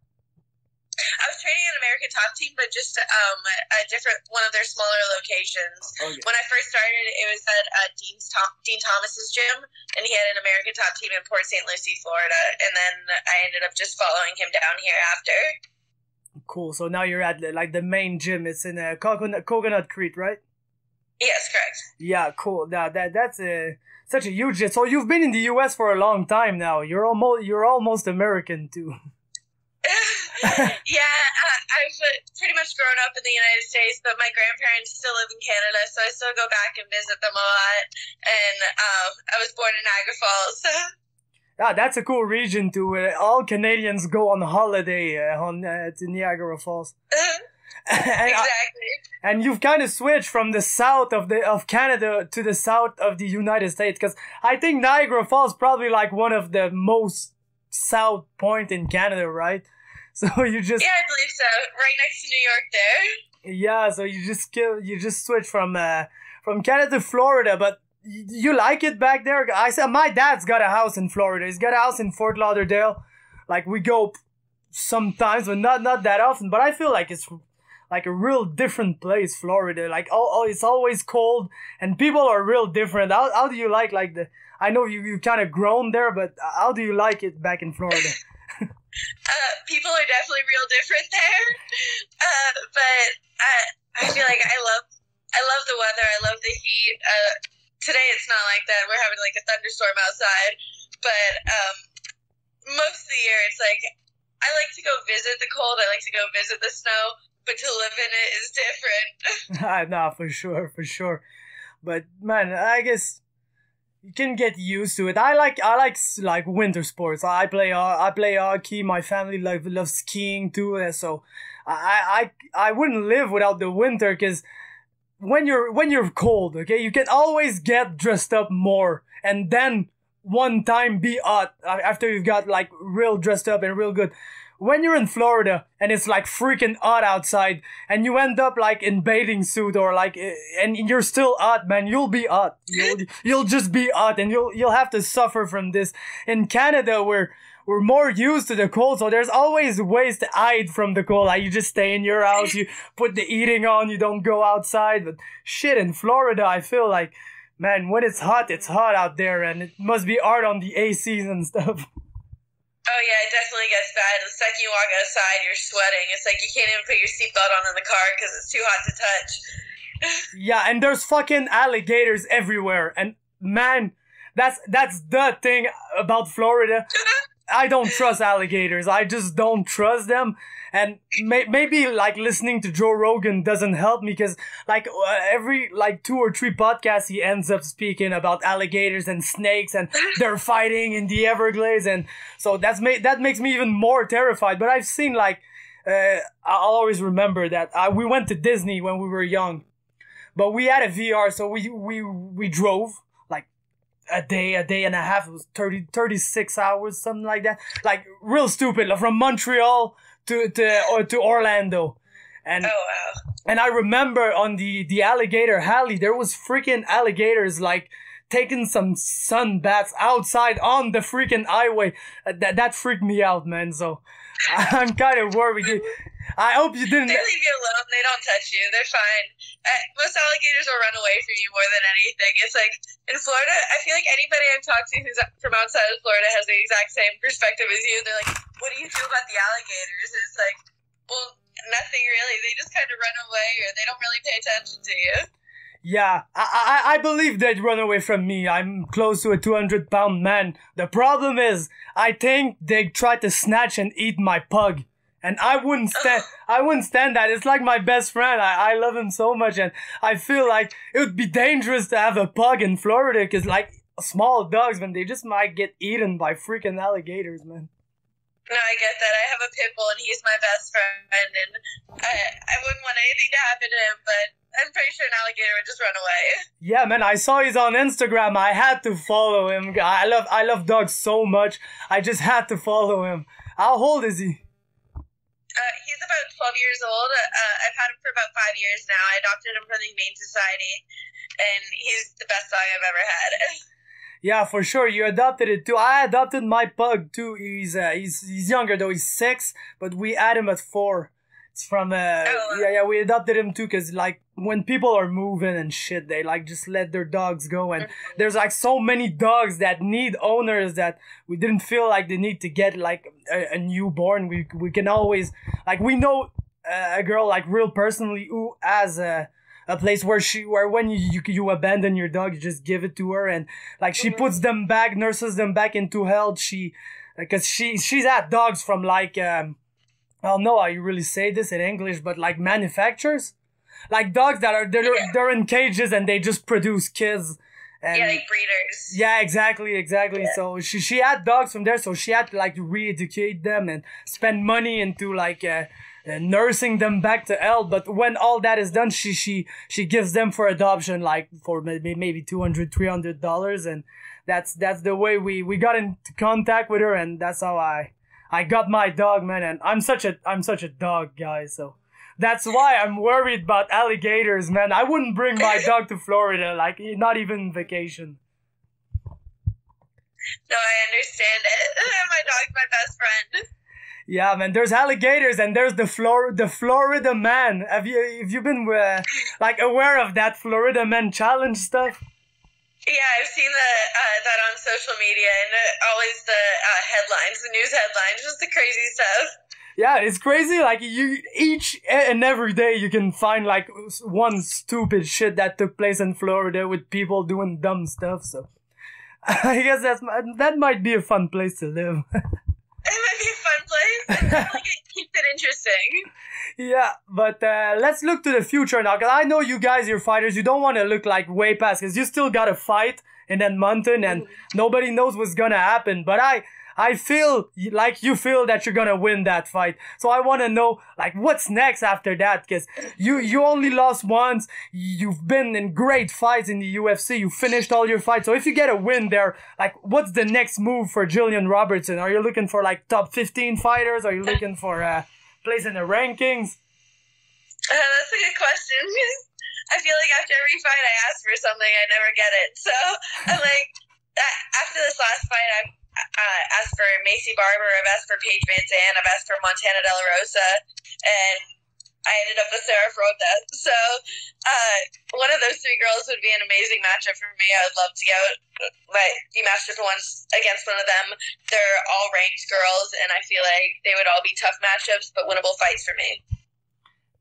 D: I was training at American Top Team, but just a different one of their smaller locations. Okay. When I first started, it was at Dean Thomas's gym, and he had an American Top Team in Port St. Lucie, Florida, and then I ended up just following him down here after.
A: Cool. So now you're at like the main gym. It's in Coconut Creek, right?
D: Yes, correct.
A: Yeah, cool. Now that's such a huge gym. So you've been in the U.S. for a long time now. You're almost American too.
D: Yeah, I've pretty much grown up in the United States, but my grandparents still live in Canada, so I still go back and visit them a lot. And I was born in Niagara Falls.
A: Ah, that's a cool region too. All Canadians go on holiday to Niagara Falls.
D: Exactly.
A: And you've kind of switched from the south of Canada to the south of the United States, because I think Niagara Falls is probably like one of the most south point in Canada, right? So you just,
D: yeah, I believe so. Right next to New York there.
A: Yeah, so you just switch from Canada to Florida, but you like it back there? I said my dad's got a house in Florida. He's got a house in Fort Lauderdale. Like, we go sometimes, but not that often. But I feel like it's like a real different place, Florida. Like, it's always cold, and people are real different. How do you like the? I know you kind of grown there, but how do you like it back in Florida?
D: People are definitely real different there, but I feel like I love the weather. I love the heat. Today it's not like that. We're having like a thunderstorm outside, but most of the year it's like I like to go visit the cold. I like to go visit the snow, but to live in it is different.
A: Nah, for sure. But man, I guess you can get used to it. I like winter sports. I play hockey. My family loves skiing too, so I wouldn't live without the winter, because when you're cold, okay, you can always get dressed up more, and then one time be hot after you've got like real dressed up and real good. When you're in Florida and it's like freaking hot outside and you end up like in bathing suit or like, and you're still hot, man, you'll be hot. You'll just be hot, and you'll have to suffer from this. In Canada, we're more used to the cold, so there's always ways to hide from the cold. Like, you just stay in your house, you put the heating on, you don't go outside. But shit, in Florida, I feel like, man, when it's hot out there, and it must be hard on the ACs and stuff.
D: Oh yeah, it definitely gets bad. The second you walk outside, you're sweating. It's like you can't even put your seatbelt on in the car because it's too hot to touch.
A: Yeah, and there's fucking alligators everywhere. And man, that's the thing about Florida. I don't trust alligators. I just don't trust them. And maybe like listening to Joe Rogan doesn't help me, because like every like 2 or 3 podcasts he ends up speaking about alligators and snakes, and they're fighting in the Everglades, and so that makes me even more terrified. But I've seen like I'll always remember that we went to Disney when we were young, but we had a VR, so we drove like a day and a half. It was 36 hours, something like that. Like real stupid, like, from Montreal to Orlando. And
D: oh wow.
A: And I remember on the alligator alley, there was freaking alligators like taking some sun baths outside on the freaking highway. That freaked me out, man. So I'm kind of worried. I hope you didn't.
D: They leave you alone. They don't touch you. They're fine. Most alligators will run away from you more than anything. It's like in Florida, I feel like anybody I've talked to who's from outside of Florida has the exact same perspective as you. They're like, "What do you do about the alligators?" And it's like, well, nothing really. They just kind of run away, or they don't really pay attention to you.
A: Yeah, I believe they'd run away from me. I'm close to a 200-pound man. The problem is, I think they'd try to snatch and eat my pug. And I wouldn't stand that. It's like my best friend. I love him so much, and I feel like it would be dangerous to have a pug in Florida, because like small dogs, man, they just might get eaten by freaking alligators, man.
D: No, I get that. I have a pit bull, and he's my best friend, and I wouldn't want anything to happen to him, but I'm pretty sure an alligator would just run away.
A: Yeah, man, I saw he's on Instagram. I had to follow him. I love dogs so much. I just had to follow him. How old is he?
D: He's about 12 years old. I've had him for about 5 years now. I adopted him from the Humane Society, and he's the best dog I've ever had.
A: Yeah, for sure. You adopted it too. I adopted my pug too. He's younger though. He's 6, but we had him at 4. It's from yeah, we adopted him too, because like when people are moving and shit, they like just let their dogs go, and there's like so many dogs that need owners that we didn't feel like the need to get like a newborn. We can always, like, we know a girl like real personally who has a place where when you abandon your dog, you just give it to her, and like she puts them back, nurses them back into health. Because she's had dogs from like I don't know how you really say this in English, but like manufacturers, like dogs that they're in cages and they just produce kids. And
D: yeah, like breeders.
A: Yeah, exactly. Yeah. So she had dogs from there, so she had to like re-educate them and spend money into like nursing them back to health. But when all that is done, she gives them for adoption, like for maybe $200-300, and that's the way we got into contact with her, and that's how I got my dog, man. And I'm such a dog guy, so that's why I'm worried about alligators, man. I wouldn't bring my dog to Florida, like not even vacation.
D: No, I understand it. My dog's my best friend.
A: Yeah, man. There's alligators and there's the Florida Man. Have you been like aware of that Florida Man challenge stuff?
D: Yeah, I've seen that on social media, and always the headlines, the news headlines, just the crazy stuff.
A: Yeah, it's crazy. Like each and every day you can find like one stupid shit that took place in Florida with people doing dumb stuff. So I guess that might be a fun place to live.
D: It might be a fun place. I feel like it keeps it interesting.
A: Yeah, but let's look to the future now. Because I know you guys, you're fighters. You don't want to look like way past, because you still got to fight in Edmonton, and nobody knows what's going to happen. But I feel like you feel that you're gonna win that fight. So I want to know, like, what's next after that? Because you only lost once. You've been in great fights in the UFC. You finished all your fights. So if you get a win there, like, what's the next move for Gillian Robertson? Are you looking for, like, top 15 fighters? Are you looking for place in the rankings?
D: That's a good question. I feel like after every fight I ask for something, I never get it. So I'm like, after this last fight, I've asked for Macy Barber, I've asked for Paige Van Zandt, I've asked for Montana De La Rosa, and I ended up with Sarah Frota. So one of those three girls would be an amazing matchup for me. I would love to be matched up against one of them. They're all ranked girls, and I feel like they would all be tough matchups, but winnable fights for me.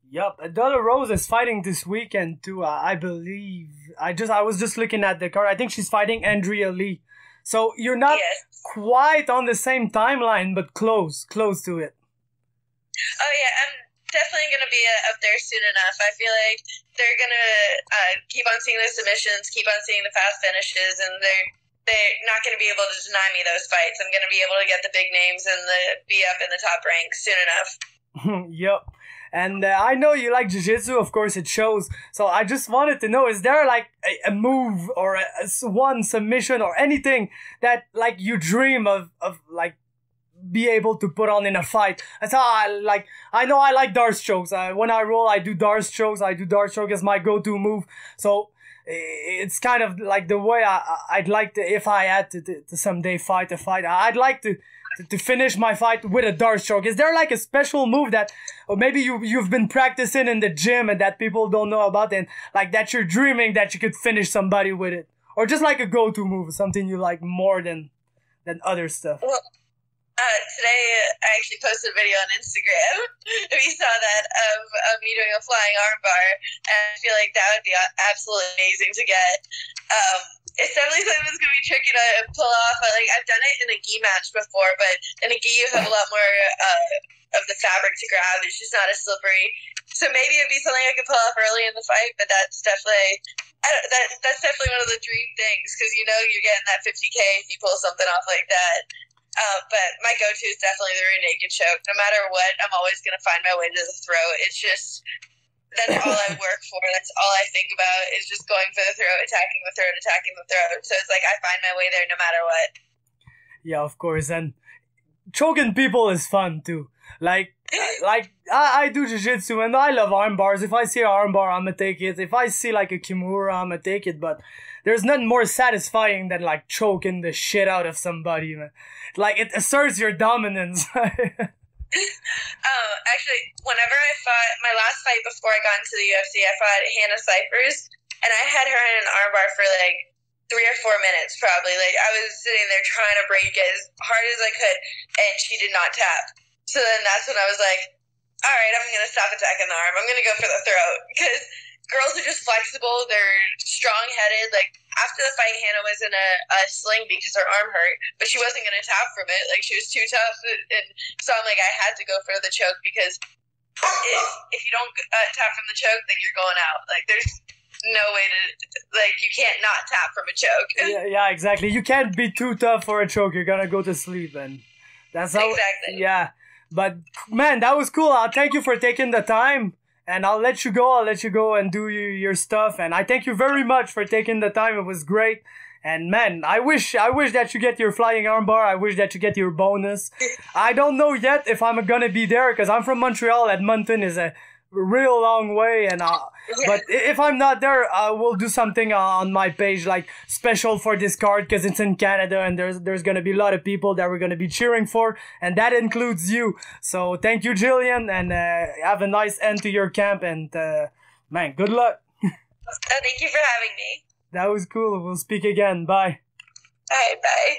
A: Yup, De La Rosa is fighting this weekend too. I believe. I was just looking at the card. I think she's fighting Andrea Lee. So you're not quite on the same timeline, but close to it.
D: Oh yeah, I'm definitely gonna be up there soon enough. I feel like they're gonna keep on seeing the submissions, keep on seeing the fast finishes, and they're not gonna be able to deny me those fights. I'm gonna be able to get the big names and be up in the top ranks soon enough.
A: Yup. And I know you like jiu-jitsu, of course it shows. So I just wanted to know, is there like a move or one submission or anything that like you dream of like be able to put on in a fight? That's how I know I like dart strokes. When I roll, I do dart strokes. I do dart stroke as my go-to move. So it's kind of like the way I'd like to, if I had to someday fight a fight, I'd like to finish my fight with a dart stroke. Is there like a special move that, or maybe you've been practicing in the gym and that people don't know about, and like that you're dreaming that you could finish somebody with it, or just like a go-to move, something you like more than other stuff?
D: Well, today I actually posted a video on Instagram. If you saw that, of me doing a flying armbar, and I feel like that would be absolutely amazing to get. It's definitely something that's going to be tricky to pull off. I've done it in a gi match before, but in a gi you have a lot more of the fabric to grab. It's just not as slippery. So maybe it'd be something I could pull off early in the fight, but that's definitely that's definitely one of the dream things, because you know you're getting that 50K if you pull something off like that. But my go-to is definitely the rear naked choke. No matter what, I'm always going to find my way to the throat. It's just, that's all I work for. That's all I think about, is just going for the throat, attacking the throat, attacking the throat. So it's like I find my way there no matter what. Yeah,
A: of course. And choking people is fun too. Like I do jiu-jitsu and I love arm bars. If I see an arm bar, I'm gonna take it. If I see like a kimura, I'm gonna take it. But there's nothing more satisfying than like choking the shit out of somebody, man. Like it asserts your dominance.
D: Actually, whenever I fought my last fight before I got into the UFC, I fought Hannah Cyphers, and I had her in an armbar for like 3 or 4 minutes probably. Like I was sitting there trying to break it as hard as I could, and she did not tap. So then that's when I was like, all right, I'm going to stop attacking the arm. I'm going to go for the throat, because girls are just flexible. They're strong-headed. Like, after the fight, Hannah was in a sling because her arm hurt, but she wasn't going to tap from it. Like, she was too tough. And so I'm like, I had to go for the choke, because if you don't tap from the choke, then you're going out. Like, there's no way to, like, you can't not tap from a choke.
A: Yeah, exactly. You can't be too tough for a choke. You're going to go to sleep, and that's how...
D: Exactly.
A: Yeah. But, man, that was cool. Thank you for taking the time. And I'll let you go. I'll let you go and do your stuff. And I thank you very much for taking the time. It was great. And, man, I wish that you get your flying armbar. I wish that you get your bonus. I don't know yet if I'm going to be there, because I'm from Montreal. Edmonton is a real long way, and but if I'm not there, I will do something on my page, like special for this card, because it's in Canada, and there's gonna be a lot of people that we're gonna be cheering for, and that includes you. So thank you, Gillian, and have a nice end to your camp, and man, good luck.
D: Thank you for having me.
A: That was cool. We'll speak again. Bye.
D: Bye.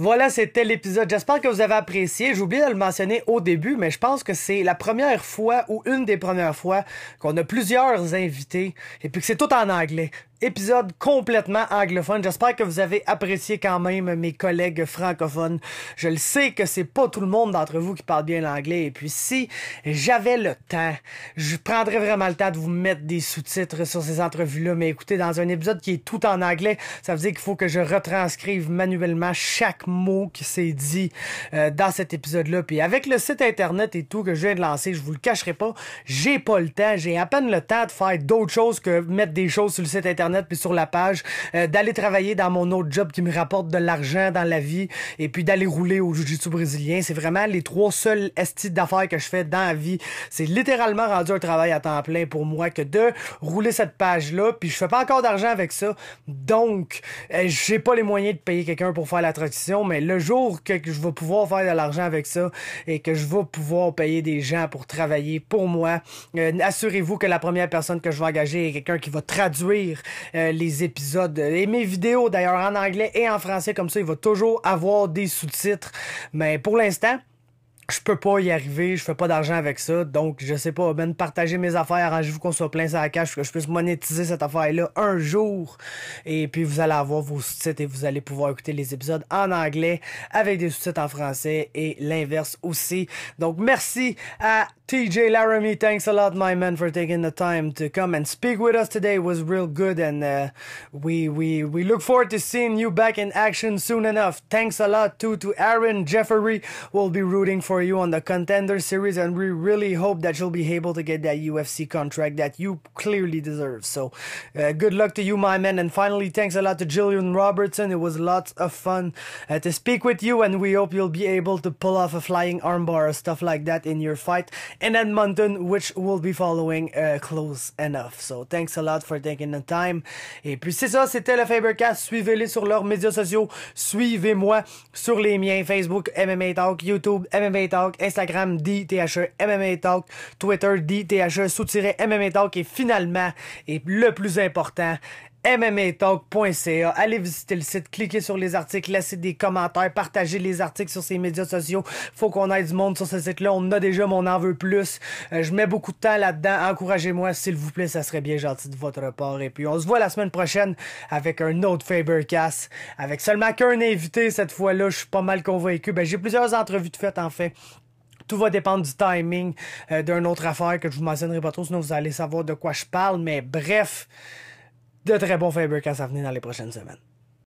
A: Voilà, c'était l'épisode. J'espère que vous avez apprécié. J'ai oublié de le mentionner au début, mais je pense que c'est la première fois, ou une des premières fois, qu'on a plusieurs invités, et puis que c'est tout en anglais. épisode complètement anglophone. J'espère que vous avez apprécié quand même mes collègues francophones. Je le sais que c'est pas tout le monde d'entre vous qui parle bien l'anglais. Et puis si j'avais le temps, je prendrais vraiment le temps de vous mettre des sous-titres sur ces entrevues-là. Mais écoutez, dans un épisode qui est tout en anglais, ça veut dire qu'il faut que je retranscrive manuellement chaque mot qui s'est dit dans cet épisode-là. Puis avec le site internet et tout que je viens de lancer, je vous le cacherai pas, j'ai pas le temps. J'ai à peine le temps de faire d'autres choses que mettre des choses sur le site internet puis sur la page, d'aller travailler dans mon autre job qui me rapporte de l'argent dans la vie et puis d'aller rouler au jiu-jitsu brésilien. C'est vraiment les 3 seuls estis d'affaires que je fais dans la vie. C'est littéralement rendu un travail à temps plein pour moi que de rouler cette page-là, puis je fais pas encore d'argent avec ça. Donc, j'ai pas les moyens de payer quelqu'un pour faire la traduction, mais le jour que je vais pouvoir faire de l'argent avec ça et que je vais pouvoir payer des gens pour travailler pour moi, assurez-vous que la première personne que je vais engager est quelqu'un qui va traduire les épisodes et mes vidéos d'ailleurs en anglais et en français, comme ça il va toujours avoir des sous-titres, mais pour l'instant je peux pas y arriver, je fais pas d'argent avec ça, donc je sais pas, ben partager mes affaires, arrangez-vous qu'on soit plein sur la cache, que je puisse monétiser cette affaire-là un jour, et puis vous allez avoir vos sous-titres et vous allez pouvoir écouter les épisodes en anglais avec des sous-titres en français et l'inverse aussi. Donc merci à TJ Laramie, thanks a lot my man for taking the time to come and speak with us today. It was real good and we look forward to seeing you back in action soon enough. Thanks a lot too to Aaron Jeffery. We'll be rooting for you on the Contender Series and we really hope that you'll be able to get that UFC contract that you clearly deserve. So good luck to you my man, and finally thanks a lot to Gillian Robertson. It was lots of fun to speak with you and we hope you'll be able to pull off a flying armbar or stuff like that in your fight in Edmonton, which will be following close enough. So thanks a lot for taking the time. Et puis c'est ça, c'était le Faber Cast. Suivez-les sur leurs médias sociaux. Suivez-moi sur les miens: Facebook MMA Talk, YouTube MMA Talk, Instagram DTHE MMA Talk, Twitter DTHE _MMA Talk, et finalement, et le plus important, MMAtalk.ca. Allez visiter le site, cliquez sur les articles, laissez des commentaires, partagez les articles sur ces médias sociaux. Faut qu'on aide du monde sur ce site-là. On en a déjà, mais on en veut plus. Je mets beaucoup de temps là-dedans. Encouragez-moi, s'il vous plaît, ça serait bien gentil de votre part. Et puis, on se voit la semaine prochaine avec un autre Faber Cast, avec seulement qu'un invité cette fois-là. Je suis pas mal convaincu. J'ai plusieurs entrevues de faites, en fait. Tout va dépendre du timing d'une autre affaire que je vous mentionnerai pas trop, sinon vous allez savoir de quoi je parle. Mais bref, de très bons Faber Cast à venir dans les prochaines semaines.